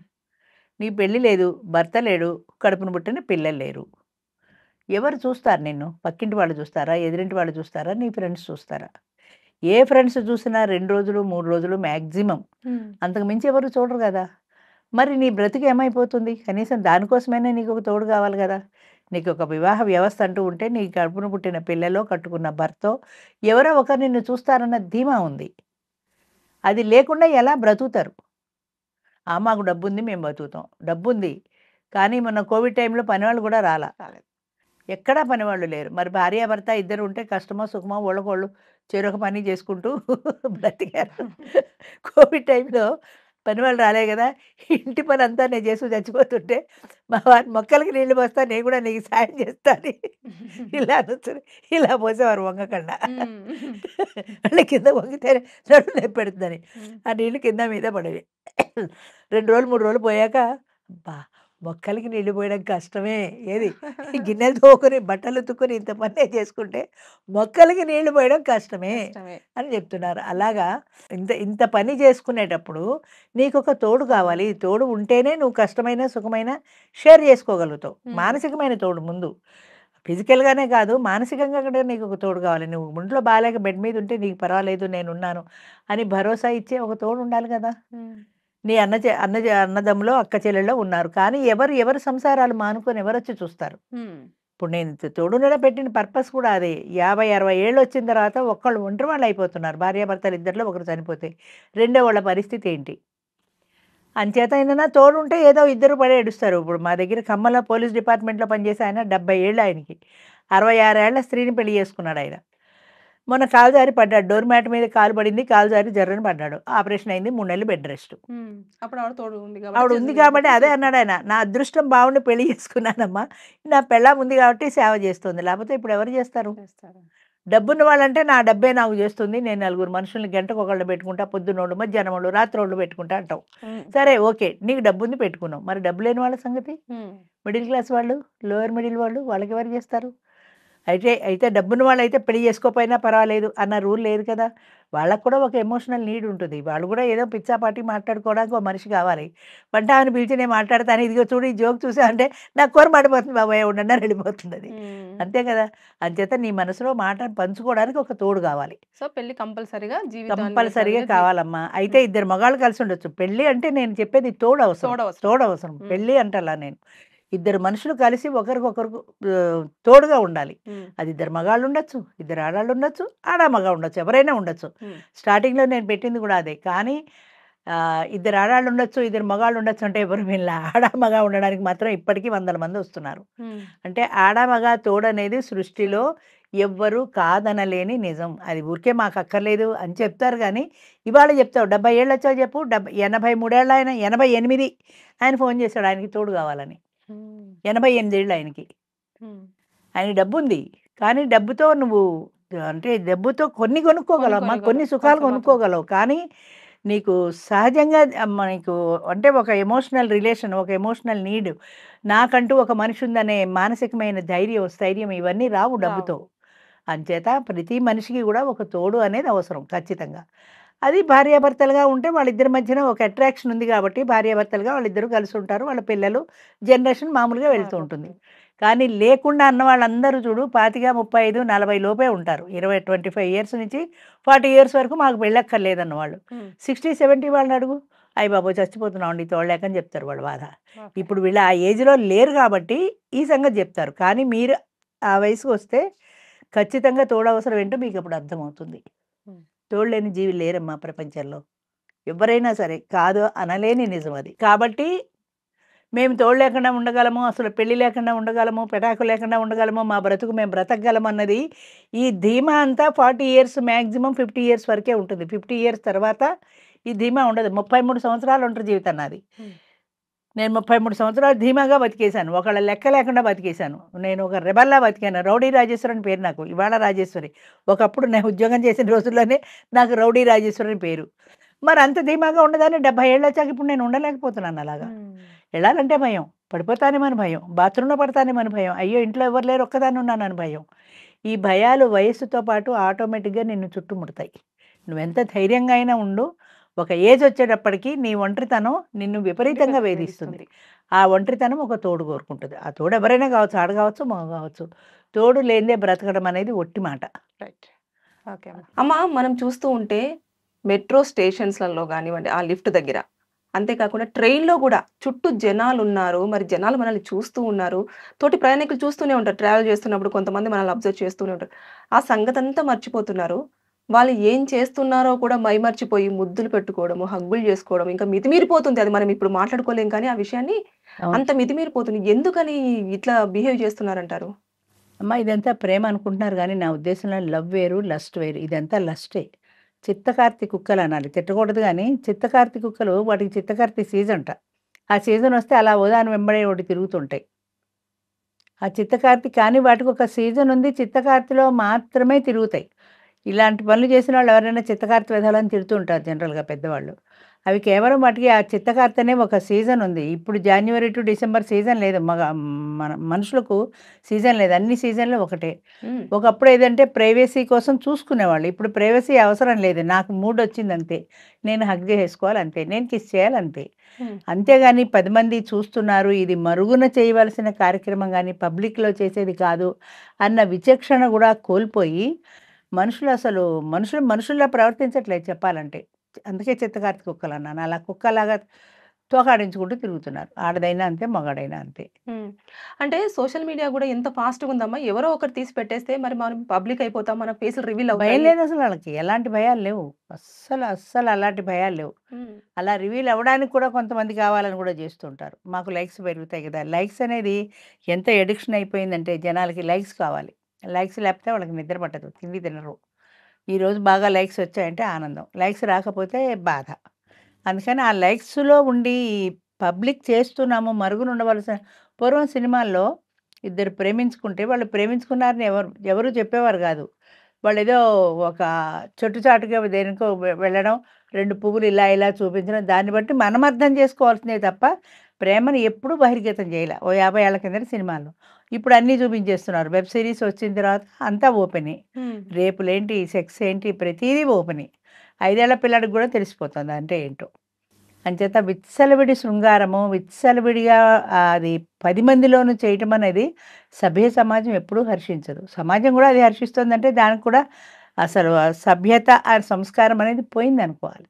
నీ పెళ్లి లేదు, భర్త లేడు, కడుపున పుట్టిన పిల్లలు లేరు. ఎవరు చూస్తారు నిన్ను? పక్కింటి వాళ్ళు చూస్తారా? ఎదురింటి వాళ్ళు చూస్తారా? నీ ఫ్రెండ్స్ చూస్తారా? ఏ ఫ్రెండ్స్ చూసినా 2 రోజులు, 3 రోజులు మాక్సిమం.
హ్మ్.
అంతకు మించి ఎవరు చూడరు గదా! మరి నీ బ్రతుకు ఏమైపోతుంది? కనీసం దానికోసమైనా నీకొక తోడు కావాలి గదా! నీకొక వివాహ వ్యవస్థ అంటూ ఉంటే, నీ కడుపున పుట్టిన పిల్లలో, కట్టుకున్న భర్తో ఎవరో ఒకరు నిన్ను చూస్తారన్న ధీమా ఉంది. అది లేకుండా ఎలా బ్రతుకుతారు? మాకు డబ్బుంది మేము బతుకుతాం. డబ్బుంది. కానీ మొన్న కోవిడ్ టైంలో పనివాళ్ళు గూడా రాలా.
రాలేదు.
ఎక్కడా పనివాళ్ళు లేరు. మరి భార్యాభర్త ఇద్దరు ఉంటే కష్టమో, సుఖమో ఒకళ్ళకొళ్ళు చెరొక పని చేసుకుంటూ బ్రతికారు. కోవిడ్ టైంలో పనివాళ్ళు రాలే గదా! ఇంటి పనంతా నేను చేసి చచ్చిపోతుంటే, మా వారు మొక్కలకి నీళ్లు పోస్తా నేను కూడా నీకు సాయం చేస్తా అని ఇలా నుంచొని ఇలా పోసేవారు వంగకుండా.
హ్మ్.
మళ్ళీ కింద వంగితే నడుము నొప్పి పెడుతుందని.
హ్మ్.
ఆ నీళ్లు కింద మీద పడేవి. 2 రోజులు, 3 రోజులు పోయాక అబ్బా! మొక్కలకి నీళ్లు పోయడం కష్టమే. ఏది గిన్నెలు తోముకొని, బట్టలు ఉతుక్కొని ఇంత పని నేను చేసుకుంటే, మొక్కలకి నీళ్లు పోయడం కష్టమే
కష్టమే.
అని చెప్తున్నారు. అలాగా ఇంత ఇంత పని చేసుకునేటప్పుడు నీకొక తోడు కావాలి. తోడు ఉంటేనే నువ్వు కష్టమైన, సుఖమైన షేర్ చేసుకోగలుగుతావు.
హ్మ్.
మానసికమైన తోడు ముందు. ఫిజికల్‌గానే కాదు, మానసికంగా కూడా నీకొక తోడు కావాలి. నువ్వు ఒంట్లో బాలేక బెడ్ మీద ఉంటే నీకు పర్వాలేదు నేనున్నాను అని భరోసా ఇచ్చే ఒక తోడు ఉండాలి కదా!
హ్మ్.
నీ అన్నదమ్ములో, అక్క చెల్లెల్లో ఉన్నారు. కానీ ఎవరి సంసారాలు మానుకొని ఎవరొచ్చి చూస్తారు?
హ్మ్.
ఇప్పుడు నేను తోడునీడ పెట్టిన పర్పస్ కూడా అదే. 50, 60 ఏళ్ళొచ్చిన తర్వాత ఒక్కళ్ళు ఒంటరి వాళ్ళయిపోతున్నారు. భార్యాభర్తలు ఇద్దరిలో ఒకరు చనిపోతే. రెండో వాళ్ళ పరిస్థితి ఏంటి? అంచేత ఏంటన్నా తోడుంటే ఏదో ఇద్దరు పడి ఏడుస్తారు. ఇప్పుడు మా దగ్గర ఖమ్మంలో పోలీస్ డిపార్ట్మెంట్‌లో పనిచేసే ఆయన 70 ఏళ్ళు ఆయనకి. 66 ఏళ్ల స్త్రీని పెళ్లి చేసుకున్నాడాయన. మొన్న కాలు జారి పడ్డాడు. డోర్ మ్యాట్ మీద కాలు పడింది. కాలు జారి జర్రని పడ్డాడు. ఆపరేషన్ అయింది. 3 నెలలు బెడ్ రెస్ట్.
హ్మ్. అప్పుడు ఆవిడ తోడు ఉంది కాబట్టి
ఆవిడ ఉంది కాబట్టి అదే అన్నాడాయన. "నా అదృష్టం బాగుండి పెళ్లి చేసుకున్నానమ్మా. నా పెళ్ళాం ఉంది కాబట్టి సేవ చేస్తుంది. లేకపోతే ఇప్పుడు ఎవరు చేస్తారు?"
చేస్తారు.
డబ్బున్న వాళ్ళంటే నా డబ్బే నాకు చేస్తుంది. నేను నలుగురు మనుషుల్ని గంటకొకళ్ళని పెట్టుకుంటా. పొద్దున్నోళ్ళు, మధ్యాహ్నమోళ్ళు, రాత్రోళ్ళు పెట్టుకుంటా అంటావు.
హ్మ్.
సరే ఓకే. నీకు డబ్బుంది పెట్టుకున్నావు. మరి డబ్బు లేని వాళ్ళ సంగతి?
హ్మ్.
మిడిల్ క్లాస్ వాళ్ళు, లోయర్ మిడిల్ వాళ్ళు వాళ్ళకెవరు చేస్తారు? అయితే డబ్బున్న వాళ్ళైతే పెళ్లి చేసుకోకపోయినా పర్వాలేదు అన్న రూల్ లేదు కదా! వాళ్ళకి కూడా ఒక ఎమోషనల్ నీడ్ ఉంటుంది. వాళ్ళు కూడా ఏదో పిచ్చాపాటి మాట్లాడుకోవడానికి ఒక మనిషి కావాలి. వంటామని పిలిచి నేను మాట్లాడతాను. ఇదిగో చూడు ఈ జోక్ చూసావంటే నాకు కూర మండిపోతుంది బాబోయ్ ఉండండి అని వెళ్ళిపోతుందది.
హ్మ్.
అంతే కదా! అంచేత నీ మనసులో మాట పంచుకోవడానికి ఒక తోడు కావాలి.
సో, పెళ్లి కంపల్సరీగా జీవితాన్ని
కంపల్సరీగా
సాగిన
కావాలమ్మా. అయితే
హ్మ్.
ఇద్దరు మగాళ్ళు కలిసి ఉండొచ్చు. పెళ్లి అంటే నేను చెప్పేది తోడవసరం.
తోడవసరం.
తోడవసరం.
హ్మ్.
పెళ్లి అంటలా నేను. ఇద్దరు మనుషులు కలిసి ఒకరికొకరు తోడుగా ఉండాలి.
హ్మ్.
అది ఇద్దరు మగాళ్ళు ఉండొచ్చు, ఇద్దరు ఆడాళ్ళు ఉండొచ్చు, ఆడ మగ ఉండొచ్చు. ఎవరైనా ఉండొచ్చు.
హ్మ్.
స్టార్టింగ్‌లో నేను పెట్టింది కూడా అదే. కానీ ఇద్దరు ఆడాళ్ళు ఉండొచ్చు, ఇద్దరు మగాళ్ళు ఉండొచ్చు అంటే ఎవరు వినలా. ఆడ, మగ ఉండడానికి మాత్రం ఇప్పటికి వందల మంది వస్తున్నారు.
హ్మ్.
అంటే ఆడ, మగ తోడనేది సృష్టిలో ఎవ్వరు కాదనలేని నిజం. అది ఊరికే మాకక్కర్లేదు అని చెప్తారు గానీ, ఇవాళ చెప్తావు 70 ఏళ్ళొచ్చాక చెప్పు 83 ఏళ్ళ ఆయన 88 ఆయన ఫోను చేశాడు ఆయనకి తోడు కావాలని.
హ్మ్.
88 ఏళ్ళు ఆయనకి.
హ్మ్.
ఆయనకి డబ్బుంది. కానీ డబ్బుతో నువ్వు అంటే డబ్బుతో కొన్ని కొనుక్కోగలవమ్మా. కొన్ని సుఖాలు
ఖర్చు మాత్రం
కొనుక్కోగలవు. కానీ నీకు సహజంగా నీకు అంటే ఒక ఎమోషనల్ రిలేషన్, ఒక ఎమోషనల్ నీడ్ నాకంటూ ఒక మనిషి ఉందనే మానసికమైన ధైర్యం, స్థైర్యం ఇవన్నీ రావు
రావు.
డబ్బుతో. అంచేత ప్రతి మనిషికి గూడా ఒక తోడు అనేది అవసరం ఖచ్చితంగా. అది భార్యాభర్తలుగా ఉంటే వాళ్ళిద్దరి మధ్యన ఒక అట్రాక్షన్ ఉంది గాబట్టి భార్యాభర్తలుగా వాళ్ళిద్దరూ కలిసుంటారు. వాళ్ళ పిల్లలు జనరేషన్ మామూలుగా వెళ్తూ ఉంటుంది.
మారిపోతుంది.
కానీ లేకుండా అన్న వాళ్ళందరూ చూడు 25, 35, 40 లోపే ఉంటారు. 25 ఇయర్స్ నుంచి 40 ఇయర్స్ వరకు మాకు పెళ్ళక్కర్లేదన్నవాళ్ళు.
హ్మ్.
60, 70 వాళ్ళని అడుగు. అయ్య బాబోయ్! చచ్చిపోతున్నామండి తోడలేక అని చెప్తారు వాళ్ళ బాధ.
ఓకే.
ఇప్పుడు వీళ్ళు ఆ ఏజ్‌లో లేరు గాబట్టి ఈ సంగతి జెప్తారు. కానీ మీరు ఆ వయసుకొస్తే ఖచ్చితంగా తోడవసరం ఏంటో మీకప్పుడు అర్థమవుతుంది.
హ్మ్.
తోడు లేని జీవి లేరమ్మా ప్రపంచంలో. ఎవ్వరైనా సరే కాదు అనలేని నిజం అది. కాబట్టి మేము తోడు లేకుండా ఉండగలము, అసలు పెళ్లి లేకుండా ఉండగలము, పెటాకు లేకుండా ఉండగలము, మా బ్రతుకు మేము బ్రతకగలము అన్నది ఈ ధీమా అంతా 40 ఇయర్స్, మ్యాక్సిమం 50 ఇయర్స్ వరకే ఉంటుంది. 50 ఇయర్స్ తర్వాత ఈ ధీమా ఉండదు. 33 సంవత్సరాలు ఒంటరి జీవితం నాది. నేను 33 సంవత్సరాలు ధీమాగా బతికేశాను. ఒకళ్ళ లెక్క లేకుండా బతికేశాను. నేను ఒక రెబల్లా బతికాను. రౌడీ రాజేశ్వరి అని పేరు నాకు. ఇవాళ రాజేశ్వరి. ఒకప్పుడు నేను ఉద్యోగం చేసిన రోజుల్లోనే నాకు రౌడీ రాజేశ్వరి అని పేరు. మరి అంత ధీమాగా ఉండదని 70 ఏళ్ళు వచ్చాక ఇప్పుడు నేను ఉండలేకపోతున్నాను అలాగా. వెళ్ళాలంటే భయం, పడిపోతానేమని భయం, బాత్రూంలో పడతానేమని భయం, అయ్యో ఇంట్లో ఎవరు లేరు ఒక్కదాన్ని ఉన్నానని భయం. ఈ భయాలు వయస్సుతో పాటు ఆటోమేటిక్గా నిన్ను చుట్టుముడతాయి. నువ్వెంత ధైర్యంగా అయినా ఉండు, ఒక ఏజ్ వచ్చేటప్పటికి నీ ఒంటరితనం నిన్ను విపరీతంగా వేధిస్తుంది. ఆ ఒంటరితనం ఒక తోడు కోరుకుంటుంది. ఆ తోడు ఎవరైనా కావచ్చు, ఆడ కావచ్చు, మగ కావచ్చు. తోడు లేనిదే బ్రతకడం అనేది ఒట్టి మాట.
రైట్. ఓకే అమ్మ, మనం చూస్తూ ఉంటే మెట్రో స్టేషన్స్లలో కానివ్వండి, ఆ లిఫ్ట్ దగ్గర, అంతేకాకుండా ట్రైన్లో కూడా చుట్టూ జనాలు ఉన్నారు. మరి జనాలు మనల్ని చూస్తూ ఉన్నారు. తోటి ప్రయాణికులు చూస్తూనే ఉంటారు. ట్రావెల్ చేస్తున్నప్పుడు కొంతమంది మనల్ని అబ్జర్వ్ చేస్తూనే ఉంటారు. ఆ సంగతి అంతా మర్చిపోతున్నారు. వాళ్ళు ఏం చేస్తున్నారో కూడా మైమర్చిపోయి ముద్దులు పెట్టుకోవడము, హగ్గులు చేసుకోవడం ఇంకా మితిమీరిపోతుంది. అది మనం ఇప్పుడు మాట్లాడుకోలేం, కానీ ఆ విషయాన్ని అంత మితిమీరిపోతుంది. ఎందుకని ఇట్లా బిహేవ్ చేస్తున్నారంటారు?
అమ్మ, ఇదంతా ప్రేమ అనుకుంటున్నారు కానీ నా ఉద్దేశంలో లవ్ వేరు, లస్ట్ వేరు. ఇదంతా లస్టే. చిత్తకార్తి కుక్కలు అనాలి, తిట్టకూడదు కానీ చిత్తకార్తి కుక్కలు, వాటికి చిత్తకార్తి సీజన్ అంట. ఆ సీజన్ వస్తే అలా ఉదాహరణ వెంబడే ఒకటి తిరుగుతుంటాయి. ఆ చిత్తకార్తి కానీ వాటికి ఒక సీజన్ ఉంది. చిత్తకార్తిలో మాత్రమే తిరుగుతాయి. ఇలాంటి పనులు చేసిన వాళ్ళు ఎవరైనా చిత్తకార్తి వెధవలని తిడుతూ ఉంటారు జనరల్గా పెద్దవాళ్ళు. అవి కేవలం వాటికి ఆ చిత్తకార్తి అనే ఒక సీజన్ ఉంది. ఇప్పుడు జనవరి టు డిసెంబర్ సీజన్ లేదు. మన మనుషులకు సీజన్ లేదు. అన్ని సీజన్లు ఒకటే. ఒకప్పుడు ఏదంటే ప్రైవసీ కోసం చూసుకునేవాళ్ళు. ఇప్పుడు ప్రైవసీ అవసరం లేదు. నాకు మూడ్ వచ్చింది అంతే, నేను హగ్ చేసుకోవాలి అంతే, నేను కిస్ చేయాలి అంతే. అంతేగాని 10 మంది చూస్తున్నారు, ఇది మరుగున చేయవలసిన కార్యక్రమం కానీ పబ్లిక్లో చేసేది కాదు అన్న విచక్షణ కూడా కోల్పోయి మనుషుల్లా ప్రవర్తించట్లేదు చెప్పాలంటే. అందుకే చిత్తకార్తి కుక్కలు అన్నాను. అలా కుక్కలాగా తోకాడించుకుంటూ తిరుగుతున్నారు. ఆడదైనా అంతే, మగాడైనా అంతే.
అంటే సోషల్ మీడియా కూడా ఎంత ఫాస్ట్‌గా ఉందమ్మా. ఎవరో ఒకరు తీసి పెట్టేస్తే మరి మనం పబ్లిక్ అయిపోతాం. మన ఫేసులు రివీల్
భయం
అవుతాయి.
లేదు అసలు వాళ్ళకి. ఎలాంటి భయాలు లేవు. అస్సలు అలాంటి భయాలు లేవు. అలా రివీల్ అవ్వడానికి కూడా కొంతమంది కావాలని కూడా చేస్తుంటారు. మాకు లైక్స్ పెరుగుతాయి కదా. లైక్స్ అనేది ఎంత ఎడిక్షన్ అయిపోయిందంటే జనాలకి లైక్స్ కావాలి. లైక్స్ లేకపోతే వాళ్ళకి నిద్ర పట్టదు, తిండి తినరు. ఈరోజు బాగా లైక్స్ వచ్చాయంటే ఆనందం, లైక్స్ రాకపోతే బాధ. అందుకని ఆ లైక్స్‌లో ఉండి పబ్లిక్ చేస్తున్నాము, మరుగున ఉండవలసిన. పూర్వం సినిమాల్లో ఇద్దరు ప్రేమించుకుంటే వాళ్ళు ప్రేమించుకున్నారని ఎవరు చెప్పేవారు కాదు. వాళ్ళేదో ఒక చాటుగా దేనికో వెళ్ళడం, 2 పువ్వులు ఇలా ఇలా చూపించడం, దాన్ని బట్టి మనం అర్థం చేసుకోవాల్సిందే తప్ప ప్రేమను ఎప్పుడూ బహిర్గతం చేయలే. ఓ 50 ఏళ్ల కిందట సినిమాల్లో. ఇప్పుడు అన్నీ చూపించేస్తున్నారు. వెబ్ సిరీస్ వచ్చిన తర్వాత అంతా ఓపెనే. రేపులేంటి, సెక్స్ ఏంటి, ప్రతీదీ ఓపెనే. 5 ఏళ్ల పిల్లాడికి కూడా తెలిసిపోతుంది అంటే ఏంటో. అంచేత విచ్చలవిడి శృంగారము, విచ్చలవిడిగా అది 10 మందిలోనూ చేయటం అనేది సభ్య సమాజం ఎప్పుడూ హర్షించదు. సమాజం కూడా అది హర్షిస్తుందంటే దానికి కూడా అసలు ఆ సభ్యత, ఆ సంస్కారం అనేది పోయిందనుకోవాలి.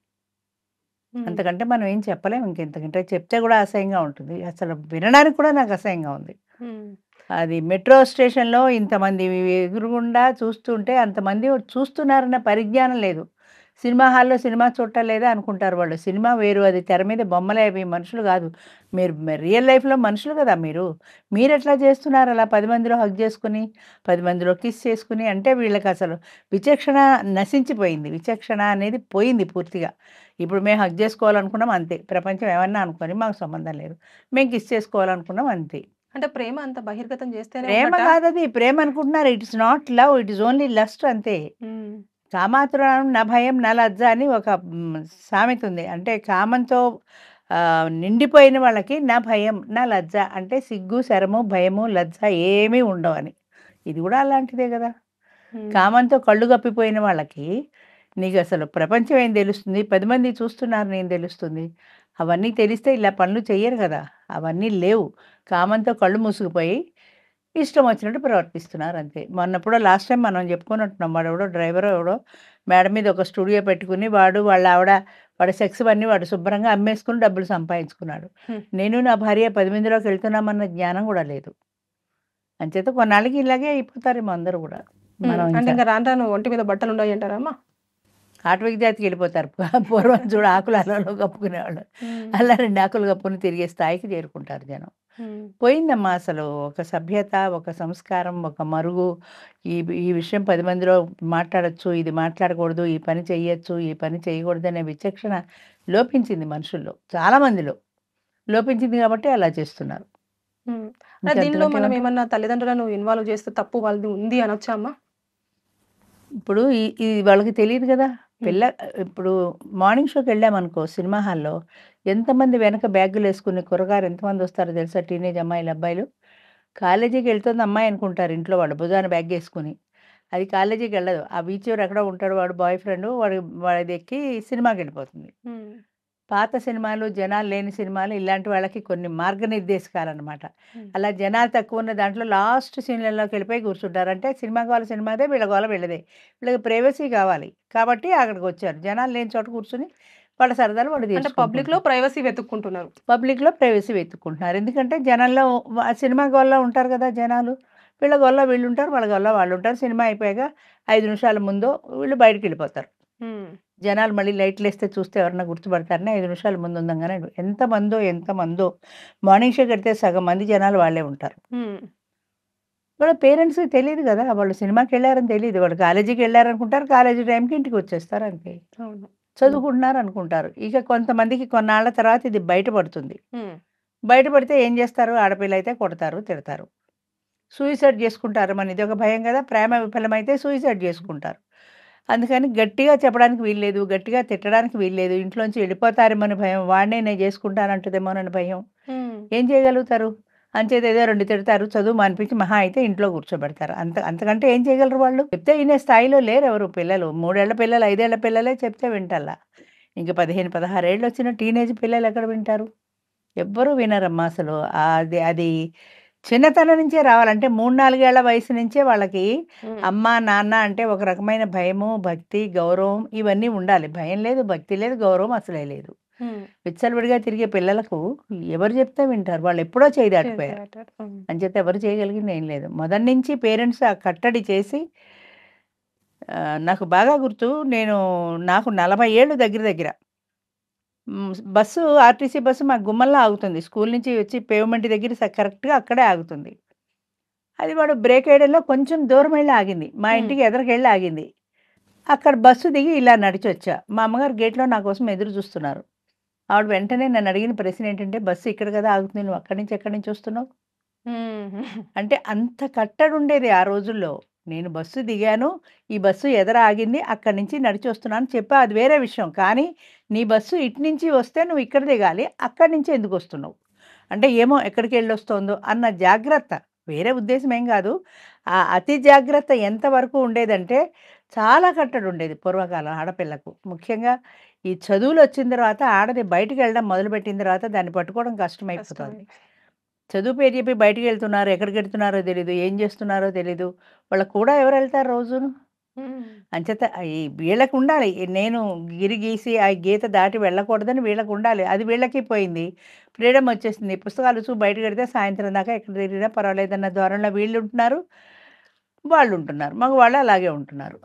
అంతకంటే మనం ఏం చెప్పలేము. ఇంకెంతకంటే చెప్తే కూడా అసహ్యంగా ఉంటుంది. అసలు వినడానికి కూడా నాకు అసహ్యంగా ఉంది. అది మెట్రో స్టేషన్‌లో ఇంతమంది ఎదురుగుండా చూస్తుంటే అంతమంది చూస్తున్నారన్న పరిజ్ఞానం లేదు. సినిమా హాల్‌లో సినిమా చూడటం లేదా అనుకుంటారు వాళ్ళు. సినిమా వేరు, అది తెర మీద బొమ్మలే, అవి మనుషులు కాదు. మీరు రియల్ లైఫ్‌లో మనుషులు కదా మీరు. మీరెట్లా చేస్తున్నారు అలా 10 మందిలో హగ్ చేసుకొని, 10 మందిలో కిస్ చేసుకొని? అంటే వీళ్ళకి అసలు విచక్షణ నశించిపోయింది. విచక్షణ అనేది పోయింది పూర్తిగా. ఇప్పుడు మేము హగ్ చేసుకోవాలనుకున్నాం అంతే. ప్రపంచం ఏమన్నా అనుకోని మాకు సంబంధం లేదు. మేము కిస్ చేసుకోవాలనుకున్నాం అంతే.
అంటే ప్రేమ అంత బహిర్గతం చేస్తేనే
ప్రేమ
ఉన్నట్టా?
కాదది. ప్రేమ అనుకుంటున్నారు. It is not love. It is only lust అంతే. కామాతురాణం న భయం న లజ్జ అని ఒక సామెత ఉంది. అంటే కామంతో నిండిపోయిన వాళ్ళకి నా భయం నా లజ్జ, అంటే సిగ్గు, శరము, భయము, లజ్జ ఏమీ ఉండవని. ఇది కూడా అలాంటిదే కదా. కామంతో కళ్ళు కప్పిపోయిన వాళ్ళకి నీకు అసలు ప్రపంచం ఏం తెలుస్తుంది, 10 మంది చూస్తున్నారని ఏం తెలుస్తుంది? అవన్నీ తెలిస్తే ఇలా పనులు చెయ్యరు కదా. అవన్నీ లేవు. కామంతో కళ్ళు మూసుకుపోయి ఇష్టం వచ్చినట్టు ప్రవర్తిస్తున్నారు అంతే. మొన్నెప్పుడో లాస్ట్ టైం మనం చెప్పుకున్నట్టున్నాం. వాడెవడో డ్రైవరో ఎవడో మేడ మీద ఒక స్టూడియో పెట్టుకుని వాళ్ళ ఆవిడ వాడి సెక్స్ అన్నీ వాడు శుభ్రంగా అమ్మేసుకుని డబ్బులు సంపాదించుకున్నాడు. నేను నా భార్య 10 మందిలోకి వెళ్తున్నామన్న జ్ఞానం కూడా లేదు. అంచేత కొన్నాళ్ళకి ఇలాగే అయిపోతారేమో అందరూ కూడా. మనం
అంటే ఇంకా రాను రాను ఒంటి మీద బట్టలు ఉండవు అంటారమ్మా?
ఆటవిక జాతికి వెళ్ళిపోతారు. పూర్వం చూడు ఆకులు అలలో కప్పుకునేవాళ్ళు. అలా 2 ఆకులు కప్పుకొని తిరిగే స్థాయికి చేరుకుంటారు జనం. పోయిందమ్మా అసలు. ఒక సభ్యత, ఒక సంస్కారం, ఒక మరుగు, ఈ ఈ విషయం 10 మందిలో మాట్లాడొచ్చు, ఇది మాట్లాడకూడదు, ఈ పని చెయ్యొచ్చు, ఈ పని చేయకూడదనే విచక్షణ లోపించింది మనుషుల్లో. చాలా మందిలో లోపించింది కాబట్టి అలా చేస్తున్నారు.
దీనిలో మనం
ఇంకంతకంటే
ఏమన్నా తల్లిదండ్రులను ఇన్వాల్వ్ చేస్తే తప్పు వాళ్ళది ఉంది అనొచ్చా అమ్మా?
ఇప్పుడు ఇది వాళ్ళకి తెలీదు కదా! ఇప్పుడు మార్నింగ్ షోకి వెళ్ళామనుకో సినిమా హాల్‌లో, ఎంతమంది వెనక బ్యాగులేసుకుని కుర్రగారు ఎంతమందొస్తారో తెలుసా? టీనేజ్ అమ్మాయిలు, అబ్బాయిలు. కాలేజీకి వెళ్తుంది అమ్మాయి అనుకుంటారు ఇంట్లో వాళ్ళు భుజాన బ్యాగేసుకొని. అది కాలేజీకి వెళ్ళదు. ఆ బీచ్ చివర ఎక్కడో ఉంటాడు వాడు బాయ్ ఫ్రెండ్. వాడిది ఎక్కి సినిమాకెళ్ళిపోతుంది. పాత సినిమాలు, జనాలు లేని సినిమాలు ఇలాంటి వాళ్ళకి కొన్ని మార్గనిర్దేశకాలనమాట. అలా జనాలు తక్కువున్న దాంట్లో లాస్ట్ సీన్‌లలోకి వెళ్ళిపోయి కూర్చుంటారు. అంటే సినిమా గోల సినిమాదే, వీళ్ళ గోల వీళ్ళదే. వీళ్ళకి ప్రైవసీ కావాలి. కాబట్టి అక్కడికొచ్చారు. జనాలు లేని చోట కూర్చొని వాళ్ళ సరదాలు వాళ్ళు
అంటే పబ్లిక్‌లో
తీర్చుకుంటుంటారు.
ప్రైవసీ వెతుక్కుంటున్నారు.
పబ్లిక్‌లో ప్రైవసీ వెతుక్కుంటున్నారు. ఎందుకంటే జనంలో సినిమా గోలలో ఉంటారు కదా జనాలు. వీళ్ళ గోలలో వీళ్ళుంటారు. వాళ్ళ గోలలో వాళ్ళుంటారు. సినిమా అయిపోయాక 5 నిమిషాల ముందో వీళ్ళు బయటికెళ్ళిపోతారు. జనాలు మళ్ళీ లైట్‌లేస్తే చూస్తే ఎవరన్నా గుర్తుపడతారని 5 నిమిషాల ముందు ఉండంగానే ఎంతమందో మార్నింగ్ షోకెడితే సగం మంది జనాలు వాళ్ళే ఉంటారు. వాళ్ళ పేరెంట్స్‌కి తెలీదు గదా! వాళ్ళు సినిమాకెళ్లారని తెలీదు. వాళ్ళు కాలేజీకెళ్లారనుకుంటారు. కాలేజీ టైంకి ఇంటికొచ్చేస్తారు అంతే.
అవును.
చదువుకుంటున్నారనుకుంటారు. ఇక కొంతమందికి కొన్నాళ్ళ తర్వాత ఇది బయటపడుతుంది. బయటపడితే ఏం చేస్తారు? ఆడపిల్లయితే కొడతారు, తిడతారు. సూసైడ్ చేసుకుంటారు. ఇదొక భయం గదా! ప్రేమ విఫలమైతే సూసైడ్ చేసుకుంటారు. అందుకని గట్టిగా చెప్పడానికి వీల్లేదు. గట్టిగా తిట్టడానికి వీల్లేదు. ఇంట్లోంచి వెళ్ళిపోతారేమోని భయం. వాడినే నేను చేసుకుంటానంటదేమోనని భయం. ఏం చేయగలుగుతారు? అంచేత ఏదో 2 తిడతారు. చదువు మానిపించి మహా అయితే ఇంట్లో కూర్చోబెడతారు. అంతకంటే ఏం చేయగలరు వాళ్ళు? చెప్తే వినే స్థాయిలో లేరెవరు పిల్లలు. 3 ఏళ్ల పిల్లలు, 5 ఏళ్ల పిల్లలే చెప్తే వింటల్లా. ఇంక 15, 16 ఏళ్ళొచ్చిన టీనేజ్ పిల్లలు ఎక్కడ వింటారు? ఎవ్వరూ వినరమ్మా అసలు. అది చిన్నతనం నుంచే రావాలంటే 3, 4 ఏళ్ల వయసు నుంచే వాళ్ళకి అమ్మ, నాన్న అంటే ఒక రకమైన భయము, భక్తి, గౌరవం ఇవన్నీ ఉండాలి. భయం లేదు, భక్తి లేదు, గౌరవం అసలే లేదు. విచ్చలవిడిగా తిరిగే పిల్లలకు ఎవరు చెప్తే వింటారు? వాళ్ళెప్పుడో చేయి దాటిపోయారు. అంచేత ఎవరు చేయగలిగింది ఏం లేదు. మొదటి నుంచి పేరెంట్స్ ఆ కట్టడి చేసి నాకు బాగా గుర్తు. నాకు 40 ఏళ్ళు దగ్గర దగ్గర. ఆర్టీసీ బస్సు మా గుమ్మల్లో ఆగుతుంది. స్కూల్ నుంచి వచ్చి పేవ్‌మెంట్ దగ్గర కరెక్ట్‌గా అక్కడే ఆగుతుంది. అది వాడు బ్రేక్ ఏయడంలో కొంచెం దూరం ఎళ్లి ఆగింది. మా ఇంటికి ఎదరకెళ్ళి ఆగింది. అక్కడ బస్సు దిగి ఇలా నడిచొచ్చా. మా అమ్మగారు గేట్‌లో నా కోసం ఎదురు చూస్తున్నారు. ఆవిడ వెంటనే నన్ను అడిగిన ప్రశ్న ఏంటంటే, "బస్సు ఇక్కడ కదా ఆగుతుంది. నువ్వు అక్కడి నుంచి ఎక్కడి నుంచి వస్తున్నావు?" అంటే అంత కట్టడుండేది ఆ రోజుల్లో. నేను బస్సు దిగాను. ఈ బస్సు ఎదర ఆగింది. అక్కడి నుంచి నడిచి వస్తున్నాను చెప్పా. అది వేరే విషయం. కానీ నీ బస్సు ఇటు నుంచి వస్తే నువ్వు ఇక్కడ దిగాలి. అక్కడి నుంచి ఎందుకొస్తున్నావు? అంటే ఏమో ఎక్కడికెళ్ళొస్తోందో అన్న జాగ్రత్త. వేరే ఉద్దేశ్యం ఏం కాదు. ఆ అతి జాగ్రత్త ఎంతవరకు ఉండేదంటే చాలా కట్టడుండేది పూర్వకాలం ఆడపిల్లకు. ముఖ్యంగా ఈ చదువులొచ్చిన తర్వాత ఆడది బయటికెళ్ళడం మొదలుపెట్టిన తర్వాత దాన్ని పట్టుకోవడం కష్టమైపోతోంది. చదువు పేరు చెప్పి బయటికెళ్తున్నారు. ఎక్కడికెళ్తున్నారో తెలీదు. ఏం చేస్తున్నారో తెలీదు. వాళ్ళకి కూడా ఎవరెళ్తారు రోజును? అంచేత ఈ వీళ్ళకుండాలి. నేను గిరి గీసి ఆ గీత దాటి వెళ్ళకూడదని వీళ్ళకుండాలి. అది వీళ్ళకి పోయింది. ఫ్రీడమ్ వచ్చేసింది. పుస్తకాలు బయటకెడితే సాయంత్రం దాకా ఎక్కడ తిరిగినా పర్వాలేదన్న ధోరణిలో వీళ్ళుంటున్నారు. వాళ్ళుంటున్నారు. మగవాళ్ళు అలాగే ఉంటున్నారు.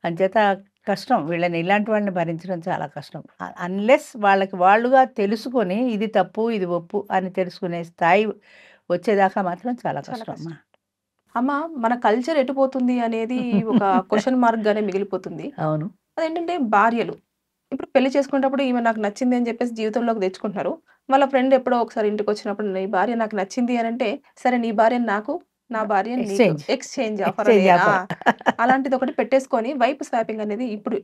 అంచేత కష్టం. వీళ్ళని ఇలాంటి వాళ్ళని భరించడం చాలా కష్టం. అన్‌లెస్ వాళ్ళకి వాళ్ళుగా తెలుసుకొని ఇది తప్పు, ఇది ఒప్పు అని తెలుసుకునే స్థాయి వచ్చేదాకా మాత్రం చాలా
చాలా
కష్టం
కష్టం.
అమ్మా.
అమ్మ మన కల్చర్ ఎటుపోతుంది అనేది ఒక క్వెషన్ మార్క్‌గానే మిగిలిపోతుంది.
అవును.
అదేంటంటే భార్యలు. ఇప్పుడు పెళ్లి చేసుకునేటప్పుడు ఈమె నాకు నచ్చింది అని చెప్పేసి జీవితంలోకి తెచ్చుకుంటున్నారు. వాళ్ళ ఫ్రెండ్ ఎప్పుడో ఒకసారి ఇంటికొచ్చినప్పుడు నీ భార్య నాకు నచ్చింది అనంటే, సరే నీ భార్యని నాకు, నా భార్యని నీకు ఎక్స్‌చేంజ్ ఆఫర్
ఎక్స్‌చేంజ్
అనేది
ఆఫర్.
అలాంటిది ఒకటి పెట్టేసుకొని వైఫ్ స్వాపింగ్ అనేది ఇప్పుడు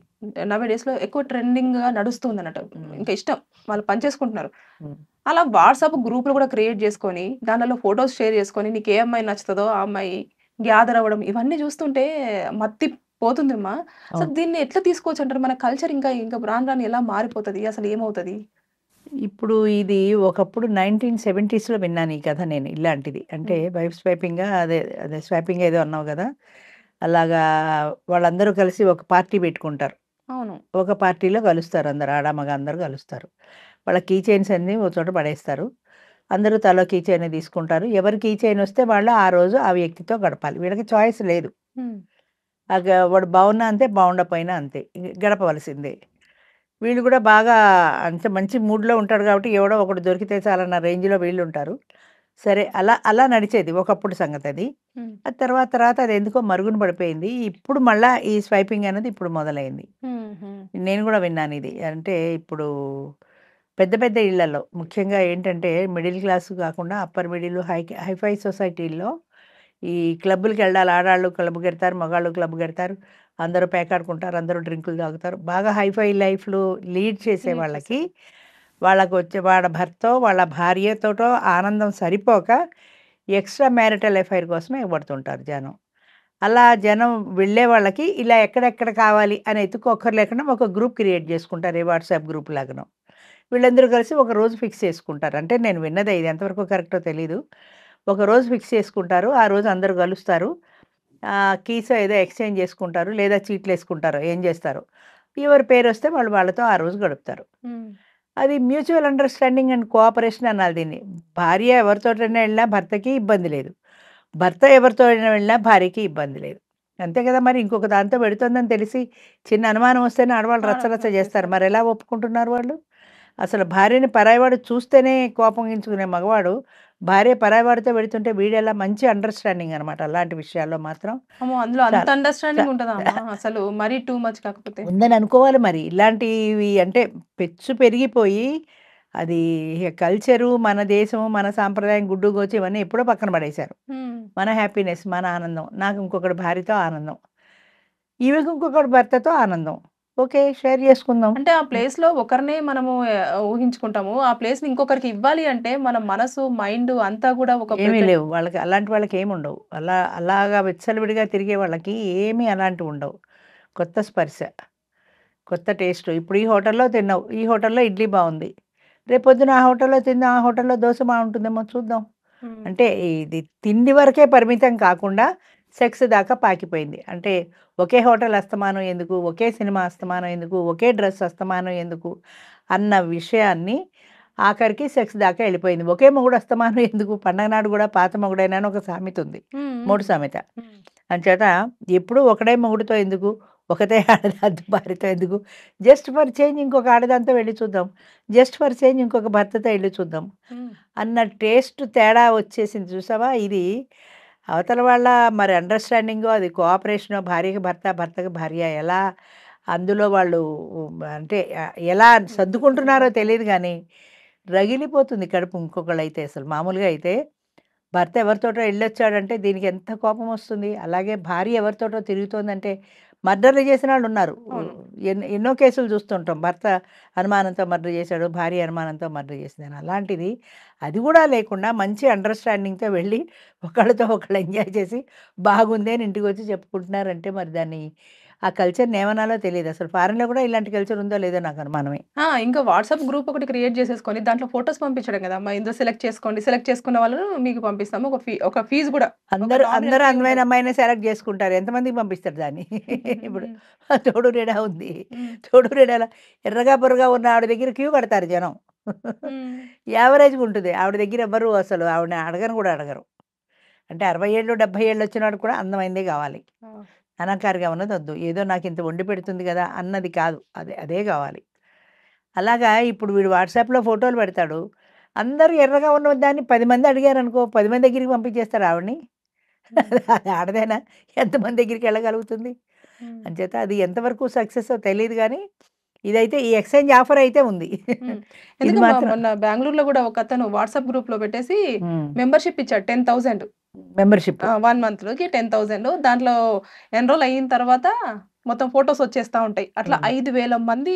నౌ ఏ డేస్‌లో ఎక్కువ ట్రెండింగ్‌గా నడుస్తుందన్నట్టు. ఇంకా ఇష్టం. వాళ్ళు పంచేసుకుంటున్నారు.
హ్మ్.
అలా వాట్సాప్ గ్రూప్‌లు కూడా క్రియేట్ చేసుకొని, దానిలో ఫోటోస్ షేర్ చేసుకొని, నీకు ఏ అమ్మాయి నచ్చుతదో ఆ అమ్మాయి గ్యాదర్ అవ్వడం ఇవన్నీ చూస్తుంటే మత్తి పోతుందమ్మా. అసలు
అవును.
దీన్ని ఎట్లా తీసుకోవచ్చంటారు? మన కల్చర్ ఇంకా రాను రాను ఎలా మారిపోతది? అసలు ఏమవుతది?
ఇప్పుడు ఇది ఒకప్పుడు 1970స్‌లో విన్నాను ఈ కథ నేను ఇలాంటిది. అంటే వైఫ్ స్వైపింగా అదే స్వైపింగ్ ఏదో అన్నావు గదా! అలాగా వాళ్ళందరూ కలిసి ఒక పార్టీ పెట్టుకుంటారు.
అవును.
ఒక పార్టీలో కలుస్తారు అందరూ. ఆడ, మగ అందరూ కలుస్తారు. వాళ్ళ కీ చైన్స్ అన్నీ ఓ చోట పడేస్తారు. అందరూ తలో కీ చైన్ తీసుకుంటారు. ఎవరి కీ చైన్ వస్తే వాళ్ళు ఆ రోజు ఆ వ్యక్తితో గడపాలి. వీళ్ళకి చాయిస్ లేదు. వాడు బాగున్నా అంతే, బాగుండకపోయినా అంతే. గడపవలసిందే. వీళ్ళు కూడా బాగా అంత మంచి మూడ్‌లో ఉంటాడు కాబట్టి ఎవడో ఒకడు దొరికితే చాలన్న రేంజ్‌లో వీళ్ళుంటారు. సరే అలా అలా నడిచేది ఒకప్పుడు సంగతది.
హ్మ్.
ఆ తర్వాత తర్వాత అదెందుకో మరుగున పడిపోయింది. ఇప్పుడు మళ్ళా ఈ స్వైపింగ్ అనేది ఇప్పుడు మొదలైంది.
హుహు.
నేను గూడా విన్నానిది. అంటే ఇప్పుడు పెద్ద పెద్ద ఇళ్లలో ముఖ్యంగా ఏంటంటే మిడిల్ క్లాస్ కాకుండా అప్పర్ మిడిల్ హైఫై సొసైటీల్లో ఈ క్లబ్బులకెళ్ళాలి. ఆడాళ్ళు క్లబ్‌కెడతారు, మగాళ్ళు క్లబ్‌కెడతారు. అందరూ పేకాడుకుంటారు, అందరూ డ్రింకులు తాగుతారు. బాగా హైఫై లైఫ్‌లు లీడ్ చేసే
లీడ్
వాళ్ళకి
చేసేది.
వాళ్ళకొచ్చే వాళ్ళ భర్తో, వాళ్ళ భార్యతోటో ఆనందం సరిపోక ఎక్స్‌ట్రా మ్యారిటల్ ఎఫైర్ కోసమే ఎగబడుతుంటారు జనం. అలా జనం వెళ్ళే వాళ్ళకి ఇలా ఎక్కడెక్కడ కావాలి అని ఎతుక్కోక్కర్లేకుండా ఒక గ్రూప్ క్రియేట్ చేసుకుంటారు. ఏ వాట్సాప్ గ్రూప్ లాగానో. వీళ్ళందరూ కలిసి ఒక రోజు ఫిక్స్ చేసుకుంటారు. అంటే నేను విన్నదే ఇది ఎంతవరకు కరెక్టో తెలీదు. ఒక రోజు ఫిక్స్ చేసుకుంటారు. ఆ రోజు అందరూ కలుస్తారు. కీసో ఏదో ఎక్స్‌చేంజ్ చేసుకుంటారు. లేదా చీట్లేసుకుంటారో ఏం చేస్తారో. ఎవరి పేరొస్తే వాళ్ళు వాళ్ళతో ఆ రోజు గడుపుతారు.
హ్మ్.
అది మ్యూచువల్ అండర్‌స్టాండింగ్ అండ్ కోఆపరేషన్ అనాలి దీన్ని. భార్య ఎవరితోటైనా వెళ్ళినా భర్తకి ఇబ్బంది లేదు. భర్త ఎవరితో అయినా వెళ్ళినా భార్యకి ఇబ్బంది లేదు. అంతే కదా! మరి ఇంకొక దాంతో వెడుతోందని తెలిసి చిన్న అనుమానం వస్తేనే ఆడవాళ్ళు రచ్చ రచ్చ చేస్తారు.
చేస్తారు.
మరెలా ఒప్పుకుంటున్నారు వాళ్ళు? అసలు భార్యని పరాయివాడు చూస్తేనే కోపగించుకునే మగవాడు, భార్య పరాయివాడితో వెడుతుంటే వీడెలా మంచి అండర్‌స్టాండింగ్ అనమాట. అలాంటి విషయాల్లో మాత్రం
అమ్మో! అందులో అంత
చాలా చ
అండర్‌స్టాండింగ్ ఉంటదా అమ్మా? అసలు మరీ టూ మచ్ కాకపోతే.
ఉందని అనుకోవాలి మరి. ఇలాంటివి అంటే పెచ్చు పెరిగిపోయి అది కల్చరు, మన దేశం, మన సాంప్రదాయం గుడ్డుగోచి ఇవన్నీ ఎప్పుడో పక్కన పడేశారు.
హ్మ్.
మన హ్యాపీనెస్, మన ఆనందం. నాకు ఇంకొకడి భార్యతో ఆనందం. ఈమెకి ఇంకొకడి భర్తతో ఆనందం. ఓకే. షేర్ చేసుకుందాం.
అంటే ఆ ప్లేస్‌లో ఒకరినే మనము ఊహించుకుంటాము. ఆ ప్లేస్‌ని ఇంకొకరికి ఇవ్వాలి అంటే మన మనసు, మైండ్ అంతా గూడా ఒక
ఏమీ లేవు. వాళ్ళకి అలాంటి వాళ్ళకేముండవు. అలాగా విచ్చలవిడిగా తిరిగే వాళ్ళకి ఏమీ అలాంటివుండవు. కొత్త స్పర్శ, కొత్త టేస్టు. ఇప్పుడు ఈ హోటల్‌లో తిన్నావు. ఈ హోటల్‌లో ఇడ్లీ బావుంది. రేపొద్దున ఆ హోటల్‌లో తిందాం. ఆ హోటల్‌లో దోస బావుంటుందేమో చూద్దాం.
హ్మ్.
అంటే ఇది తిండి వరకే పరిమితం కాకుండా సెక్స్ దాకా పాకిపోయింది. అంటే ఒకే హోటల్ అస్తమానం ఎందుకు? ఒకే సినిమా అస్తమానం ఎందుకు? ఒకే డ్రెస్ అస్తమానం ఎందుకు? అన్న విషయాన్ని ఆఖరికి సెక్స్ దాకా ఎళ్ళిపోయింది. ఒకే మొగుడు అస్తమానం ఎందుకు? పండగ నాడు గూడా పాత మొగుడేనా అని ఒక సామెతుంది.
హ్మ్.
మూడు
హ్మ్.
సామెత.
హ్మ్.
అంచేత ఎప్పుడూ ఒకడే మొగుడుతో ఎందుకు? ఒకతే ఆడదాంతో భార్యతో ఎందుకు? జస్ట్ ఫర్ చేంజ్ ఇంకొక ఆడదాంతో వెళ్లి చూద్దాం. జస్ట్ ఫర్ చేంజ్ ఇంకొక భర్తతో ఎళ్లి చూద్దాం.
హ్మ్.
అన్న టేస్ట్ తేడా వచ్చేసింది చూసావా? ఇది అవతల వాళ్ళ మరి అండర్‌స్టాండింగో, అది కోఆపరేషనో భార్యకి భర్త, భర్తకి భార్య ఎలా అందులో వాళ్ళు అంటే ఎలా సర్దుకుంటున్నారో తెలీదు గానీ, రగిలిపోతుంది కడుపు ఇంకొకళ్ళైతే అసలు. మామూలుగా అయితే భర్త ఎవరితోటో ఎళ్ళొచ్చాడంటే దీనికి ఎంత కోపమొస్తుంది. అలాగే భార్య ఎవరితోటో తిరుగుతోందంటే మర్డర్‌లు చేసినోళ్ళున్నారు.
అవును.
ఎన్నో కేసులు చూస్తుంటాం. భర్త అనుమానంతో మర్డర్ చేశాడు, భార్య అనుమానంతో మర్డర్ చేసిందని. అలాంటిది అది కూడా లేకుండా మంచి అండర్‌స్టాండింగ్‌తో వెళ్ళి ఒకళ్ళతో ఒకళ్ళు ఎంజాయ్ చేసి బాగుంది అని ఇంటికొచ్చి చెప్పుకుంటున్నారంటే మరి దాన్ని ఆ కల్చర్‌ని ఏమనాలో తెలీదు. అసలు ఫారెన్‌లో కూడా ఇలాంటి కల్చర్ ఉందో లేదో నాకు అనుమానమే.
ఇంకా వాట్సాప్ గ్రూప్ ఒకటి క్రియేట్ చేసేసుకొని దాంట్లో ఫోటోస్ పంపించడం గదమ్మా! ఇందులో సెలెక్ట్ చేసుకోండి. సెలెక్ట్ చేసుకున్న వాళ్ళను మీకు పంపిస్తాము. ఒక ఫీజ్ గూడా. ఒక
అందరూ
నామినల్ ఫీ
అందమైన
ఉంటది.
అమ్మాయినే సెలెక్ట్ చేసుకుంటారు. ఎంతమందికి పంపిస్తారు దాన్ని? ఇప్పుడు
హ్మ్.
తోడు నీడ ఉంది.
హ్మ్.
తోడు నీడల ఎర్రగా బుర్రగా ఉన్న ఆవిడ దగ్గర క్యూ కడతారు జనం.
హ్మ్.
యావరేజ్‌గా ఉంటుంది. ఆవిడ దగ్గర ఎవ్వరు అసలు ఆవిడని అడగను కూడా అడగరు. అంటే 60 ఏళ్ళు, 70 ఏళ్ళు వచ్చినోడికి కూడా అందమైందే కావాలి.
ఆ!
అలంకారిగా ఉన్నదొద్దు. ఏదో నాకింత వండి పెడుతుంది కదా! అన్నది కాదు. అదే కావాలి. అలాగా ఇప్పుడు వీడు వాట్సాప్‌లో ఫోటోలు పెడతాడు. అందరూ ఎర్రగా ఉన్న దాన్ని 10 మంది అడిగారనుకో 10 మంది దగ్గరికి పంపించేస్తారా ఆవిడని?
హ్మ్.
అది ఆడదేనా? ఎంతమంది దగ్గరికెళ్ళగలుగుతుంది?
హ్మ్.
అంచేత అది ఎంతవరకు సక్సెస్సో తెలీదు గానీ, ఇదైతే ఈ ఎక్స్‌చేంజ్ ఆఫర్ అయితే ఉంది.
హ్మ్.
ఇది
ఎందుకమ్మా
మాత్రం
మొన్న బెంగుళూరులో గూడా ఒకతను వాట్సాప్ గ్రూప్‌లో పెట్టేసి
హ్మ్.
మెంబర్‌షిప్ ఇచ్చాడు 10,000.
మెంబర్‌షిప్
1 మంత్‌కి 10,000 దాంట్లో ఎన్రోల్ అయిన తర్వాత మొత్తం ఫోటోస్ వచ్చేస్తా ఉంటాయి. అట్లా
హ్మ్.
5,000 మంది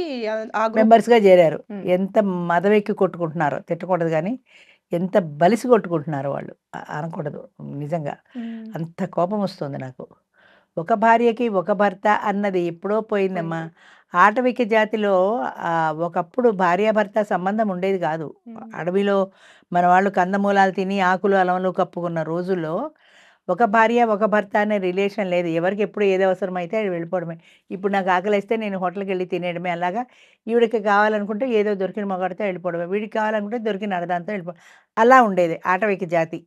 ఆ గ్రూప్.
మెంబర్స్‌గా జేరారు.
హ్మ్.
ఎంత మదవెక్కి కొట్టుకుంటున్నారో తిట్టకూడదు గానీ, ఎంత బలిసి కొట్టుకుంటున్నారో వాళ్ళు. అనకూడదు నిజంగా.
హ్మ్.
అంత కోపమొస్తుంది నాకు. ఒక భార్యకి ఒక భర్త అన్నది ఎప్పుడో పోయిందమ్మా.
పోయింది.
ఆటవిక జాతిలో ఒకప్పుడు భార్యాభర్త సంబంధం ఉండేది గాదు.
హ్మ్.
అడవిలో మన వాళ్ళు కందమూలాలు తిని ఆకులు, అలములు కప్పుకున్న రోజుల్లో ఒక భార్య, ఒక భర్త అనే రిలేషన్ లేదు. ఎవరికి ఎప్పుడు ఏది అవసరమైతే అది వెళ్ళిపోవడమే. ఇప్పుడు నాకు ఆకలేస్తే నేను హోటల్‌కెళ్ళి తినేయడమే. అలాగా ఈవిడకి కావాలనుకుంటే ఏదో దొరికిన మగాడితో వెళ్ళిపోవడమే. వీడికి కావాలనుకుంటే దొరికిన ఆడదాంతో అలా ఉండేది ఆటవిక జాతి.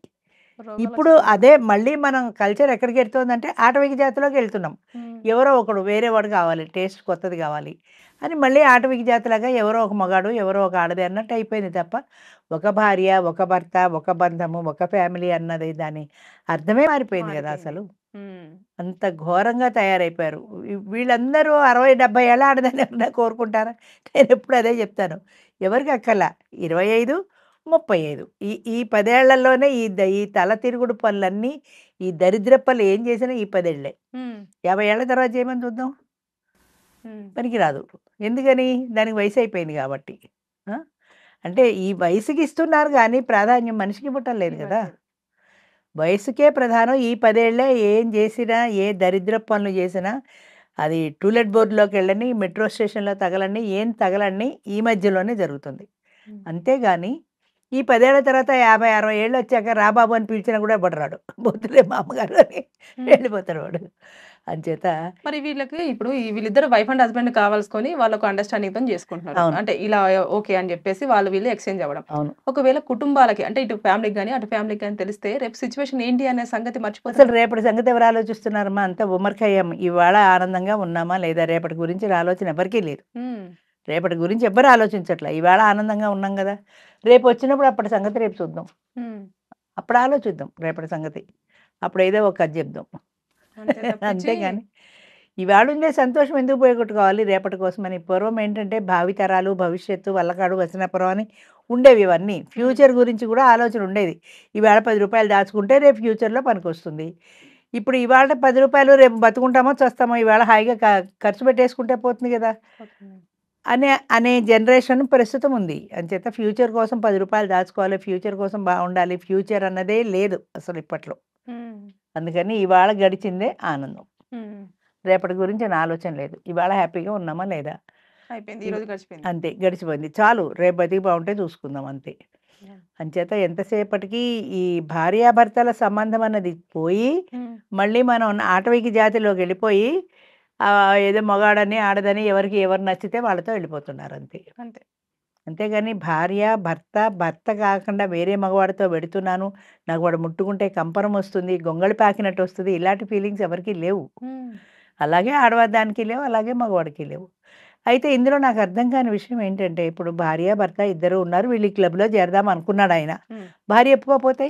ఇప్పుడు
రోగాలొచ్చేసినాయి.
అదే మళ్ళీ మనం కల్చర్ ఎక్కడికెళ్తోందంటే ఆటవిక జాతిలోకెళ్తున్నాం.
హ్మ్.
ఎవరో ఒకడు వేరే వాడు కావాలి, టేస్ట్ కొత్తది కావాలి అని మళ్ళీ ఆటవిక జాతిలాగా ఎవరో ఒక మగాడు ఎవరో ఒక ఆడది అన్నట్టు అయిపోయింది తప్ప ఒక భార్య, ఒక భర్త, ఒక బంధము, ఒక ఫ్యామిలీ అన్నది దాని అర్థమే మారిపోయింది కదా అసలు. అంత ఘోరంగా తయారైపోయారు. వీళ్ళందరూ 60-70 ఏళ్ళ ఆడదని ఎవరైనా కోరుకుంటారా? నేను ఎప్పుడు అదే చెప్తాను. ఎవరికి అక్కర్లా 25, 35 ఈ 10 ఏళ్లలోనే ఈ తల తిరుగుడు పనులన్నీ, ఈ దరిద్ర పనులు ఏం చేసినా ఈ 10 ఏళ్ళే. 50 ఏళ్ల తర్వాత చేయమని చూద్దాం, పనికిరాదు. ఎందుకని? దానికి వయసు అయిపోయింది కాబట్టి. అంటే ఈ వయసుకి ఇస్తున్నారు కానీ ప్రాధాన్యం మనిషికి ఇవ్వటం లేదు కదా. వయసుకే ప్రధానం. ఈ 10 ఏళ్ళే ఏం చేసినా, ఏ దరిద్ర పనులు చేసినా అది టూలెట్ బోర్డులోకి వెళ్ళని, మెట్రో స్టేషన్లో తగలని, ఏం తగలని ఈ మధ్యలోనే జరుగుతుంది. అంతేగాని ఈ 10 ఏళ్ల తర్వాత 50-60 ఏళ్ళు వచ్చాక రాబాబు అని పిలిచినా కూడా ఇవ్వడరాడు. బొద్దులే మా అమ్మగారు అని వెళ్ళిపోతాడు వాడు. అంచేత
మరి వీళ్ళకి ఇప్పుడు వీళ్ళిద్దరు వైఫ్ అండ్ హస్బెండ్ కావాల్సుకొని వాళ్ళకు అండర్స్టాండింగ్ తో చేసుకుంటున్నారు. అంటే ఇలా ఓకే అని చెప్పేసి వీళ్ళు ఎక్స్చేంజ్ అవ్వడం. ఒకవేళ కుటుంబాలకి అంటే ఇటు ఫ్యామిలీకి కానీ అటు ఫ్యామిలీకి కానీ తెలిస్తే రేపు సిచ్యువేషన్ ఏంటి అనే సంగతి మర్చిపోతారు.
అసలు రేపటి సంగతి ఎవరు ఆలోచిస్తున్నారమ్మా? అంతా ఉమ్మరికయ్యాం. ఇవాళ ఆనందంగా ఉన్నామా లేదా, రేపటి గురించి ఆలోచన ఎవరికీ లేదు. రేపటి గురించి ఎవ్వరు ఆలోచించట్లే. ఇవాళ ఆనందంగా ఉన్నాం కదా, రేపు వచ్చినప్పుడు అప్పటి సంగతి రేపు చూద్దాం, అప్పుడు ఆలోచిద్దాం రేపటి సంగతి, అప్పుడు ఏదో ఒక కథ చెప్దాం. అంతేగాని ఇవాళ ఉండే సంతోషం ఎందుకు పోగొట్టుకోవాలి రేపటి కోసమని. పూర్వం ఏంటంటే భావితరాలు, భవిష్యత్తు, వల్లకాడు, వసనపురం అని ఉండేవి. ఇవన్నీ ఫ్యూచర్ గురించి కూడా ఆలోచన ఉండేది. ఇవాళ 10 రూపాయలు దాచుకుంటే రేపు ఫ్యూచర్లో పనికొస్తుంది. ఇప్పుడు ఇవాళ 10 రూపాయలు రేపు బతుకుంటామో చస్తామో, ఇవాళ హాయిగా ఖర్చు పెట్టేసుకుంటే పోతుంది కదా అనే జనరేషన్ ప్రస్తుతం ఉంది. అంచేత ఫ్యూచర్ కోసం 10 రూపాయలు దాచుకోవాలి, ఫ్యూచర్ కోసం బాగుండాలి, ఫ్యూచర్ అన్నదే లేదు అసలు ఇప్పట్లో. అందుకని ఇవాళ గడిచిందే ఆనందం, రేపటి గురించి నా ఆలోచన లేదు. ఇవాళ హ్యాపీగా ఉన్నామా లేదా, అంతే, గడిచిపోయింది చాలు. రేపు బతికి బాగుంటే చూసుకుందాం అంతే. అంచేత ఎంతసేపటికి ఈ భార్యాభర్తల సంబంధం అన్నది పోయి మళ్ళీ మనం ఆటవిక జాతిలోకి వెళ్ళిపోయి ఏదో మగాడని ఆడదని ఎవరికి ఎవరు నచ్చితే వాళ్ళతో వెళ్ళిపోతున్నారు అంతే. అంతేగాని భార్య, భర్త కాకుండా వేరే మగవాడితో పెడుతున్నాను, నాకు వాడు ముట్టుకుంటే కంపరం వస్తుంది, గొంగళి పాకినట్టు వస్తుంది, ఇలాంటి ఫీలింగ్స్ ఎవరికి లేవు. అలాగే ఆడవాదానికి లేవు, అలాగే మగవాడికి లేవు. అయితే ఇందులో నాకు అర్థం కాని విషయం ఏంటంటే, ఇప్పుడు భార్య భర్త ఇద్దరు ఉన్నారు, వీళ్ళు క్లబ్లో చేరదాం అనుకున్నాడు ఆయన. భార్య ఒప్పుకోపోతే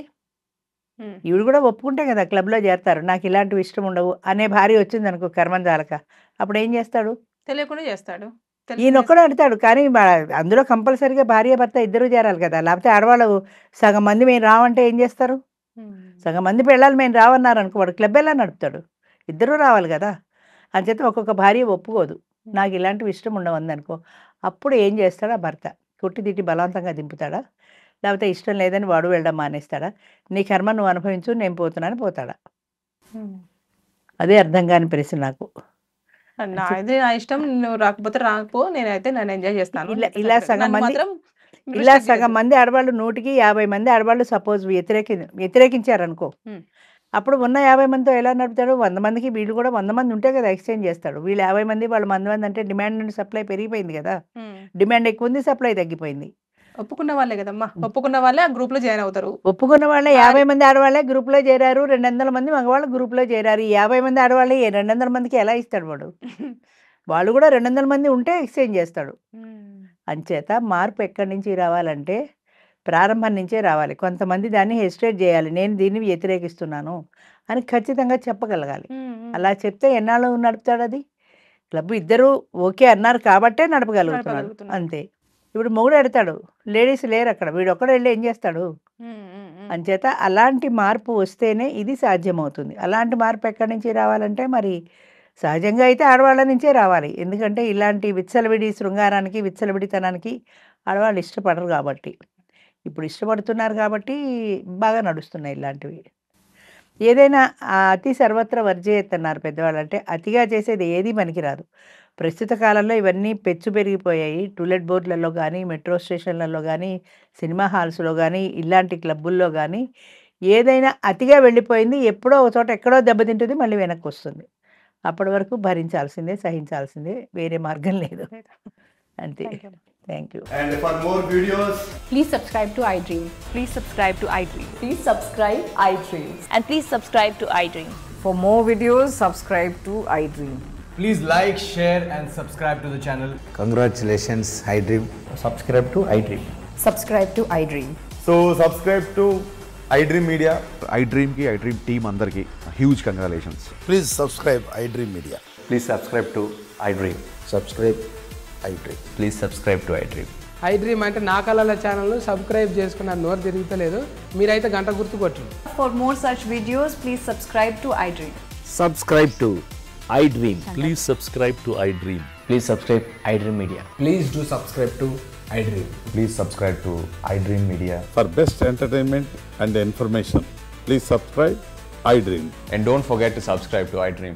ఈవిడ కూడా ఒప్పుకుంటే కదా క్లబ్లో చేరతారు. నాకు ఇలాంటివి ఇష్టం ఉండవు అనే భార్య వచ్చింది అనుకో కర్మం జాలక, అప్పుడు ఏం చేస్తాడు?
తెలియకుండా చేస్తాడు.
ఈయనొక్కడు అడతాడు. కానీ అందులో కంపల్సరీగా భార్య భర్త ఇద్దరు చేరాలి కదా, లేకపోతే ఆడవాళ్ళు సగం మంది మేము రావంటే ఏం చేస్తారు? సగం మంది పెళ్ళాలి మేము రావన్నారు అనుకో, వాడు క్లబ్ ఎలా నడుపుతాడు? ఇద్దరూ రావాలి కదా. అంచేత ఒక్కొక్క భార్య ఒప్పుకోదు, నాకు ఇలాంటివి ఇష్టం ఉండవు అందనుకో, అప్పుడు ఏం చేస్తాడు ఆ భర్త? కొట్టి తిట్టి బలవంతంగా దింపుతాడా, లేకపోతే ఇష్టం లేదని వాడు వెళ్ళడం మానేస్తాడా? నీ కర్మ నువ్వు అనుభవించు, నేను పోతున్నాను పోతాడా? అదే అర్థం కాని ప్రశ్న నాకు.
నా ఇష్టం, నువ్వు రాకపోతే రాకపో, నేనైతే నన్ను ఎంజాయ్ చేస్తాను.
ఇలా సగం మంది ఆడవాళ్ళు 100కి 50 మంది ఆడవాళ్ళు సపోజ్ వ్యతిరేకించారనుకో, అప్పుడు ఉన్న 50 మందితో ఎలా నడుపుతాడు? 100 మందికి వీళ్ళు కూడా 100 మంది ఉంటే కదా ఎక్స్చేంజ్ చేస్తాడు. వీళ్ళు 50 మంది, వాళ్ళు 100 మంది అంటే డిమాండ్ అండ్ సప్లై పెరిగిపోయింది కదా. డిమాండ్ ఎక్కువ ఉంది, సప్లై తగ్గిపోయింది.
ఒప్పుకున్న వాళ్ళే కదమ్మా, ఒప్పుకున్న వాళ్ళే ఆ గ్రూప్ లో జాయిన్ అవుతారు.
ఒప్పుకున్న వాళ్ళే 50 మంది ఆడవాళ్ళే గ్రూప్ లో చేరారు, 200 మంది మగవాళ్ళు గ్రూప్ లో చేరారు. ఈ 50 మంది ఆడవాళ్ళే 200 మందికి ఎలా ఇస్తాడు వాడు? వాళ్ళు కూడా 200 మంది ఉంటే ఎక్స్చేంజ్ చేస్తాడు. అంచేత మార్పు ఎక్కడి నుంచి రావాలంటే ప్రారంభం నుంచే రావాలి. కొంతమంది దాన్ని హెసిటేట్ చేయాలి, నేను దీన్ని వ్యతిరేకిస్తున్నాను అని ఖచ్చితంగా చెప్పగలగాలి. అలా చెప్తే ఎన్నాళ్ళు నడుపుతాడు అది? క్లబ్ ఇద్దరు ఓకే అన్నారు కాబట్టే నడపగలుగుతున్నాడు అంతే. ఇప్పుడు మొగుడు ఎడతాడు, లేడీస్ లేరు అక్కడ, వీడు ఒక్కడు వెళ్ళి ఏం చేస్తాడు? అంచేత అలాంటి మార్పు వస్తేనే ఇది సాధ్యమవుతుంది. అలాంటి మార్పు ఎక్కడి నుంచి రావాలంటే మరి సహజంగా అయితే ఆడవాళ్ళ నుంచే రావాలి. ఎందుకంటే ఇలాంటి విచ్చలవిడి శృంగారానికి, విచ్చలవిడితనానికి ఆడవాళ్ళు ఇష్టపడరు కాబట్టి. ఇప్పుడు ఇష్టపడుతున్నారు కాబట్టి బాగా నడుస్తున్నాయి ఇలాంటివి. ఏదైనా అతి సర్వత్ర వర్జయేత్ అన్నారు పెద్దవాళ్ళు. అంటే అతిగా చేసేది ఏది పనికిరాదు. ప్రస్తుత కాలంలో ఇవన్నీ పెచ్చు పెరిగిపోయాయి. టూలెట్ బోర్డులలో కానీ, మెట్రో స్టేషన్లలో కానీ, సినిమా హాల్స్లో కానీ, ఇలాంటి క్లబ్బుల్లో కానీ ఏదైనా అతిగా వెళ్ళిపోయింది, ఎప్పుడో ఒక చోట ఎక్కడో దెబ్బతింటుంది, మళ్ళీ వెనక్కి వస్తుంది. అప్పటి వరకు భరించాల్సిందే, సహించాల్సిందే, వేరే మార్గం లేదు అంతే. Thank you.
And for more videos,
please subscribe to iDream.
Please subscribe to iDream.
Please subscribe iDream.
And please subscribe to iDream.
For more videos, subscribe to iDream.
Please like, share and subscribe to the channel.
Congratulations, iDream.
Subscribe to iDream.
Subscribe to iDream.
So subscribe to iDream Media.
iDream ki iDream team అందరికి huge congratulations.
Please subscribe iDream Media.
Please subscribe to iDream.
Subscribe iDream.
Please subscribe to iDream.
iDream అంటే నా కళల ఛానల్ సబ్స్క్రైబ్ చేసుకున్నారు, నోరు తిరుగుతలేదు. మీరైతే గంట గుర్తు కొట్టండి.
For more such videos, please subscribe to iDream.
Subscribe to iDream.
Please subscribe to iDream.
Please subscribe iDream Media.
Please do subscribe to iDream.
Please subscribe to iDream Media.
For best entertainment and information, please subscribe iDream.
And don't forget to subscribe to iDream.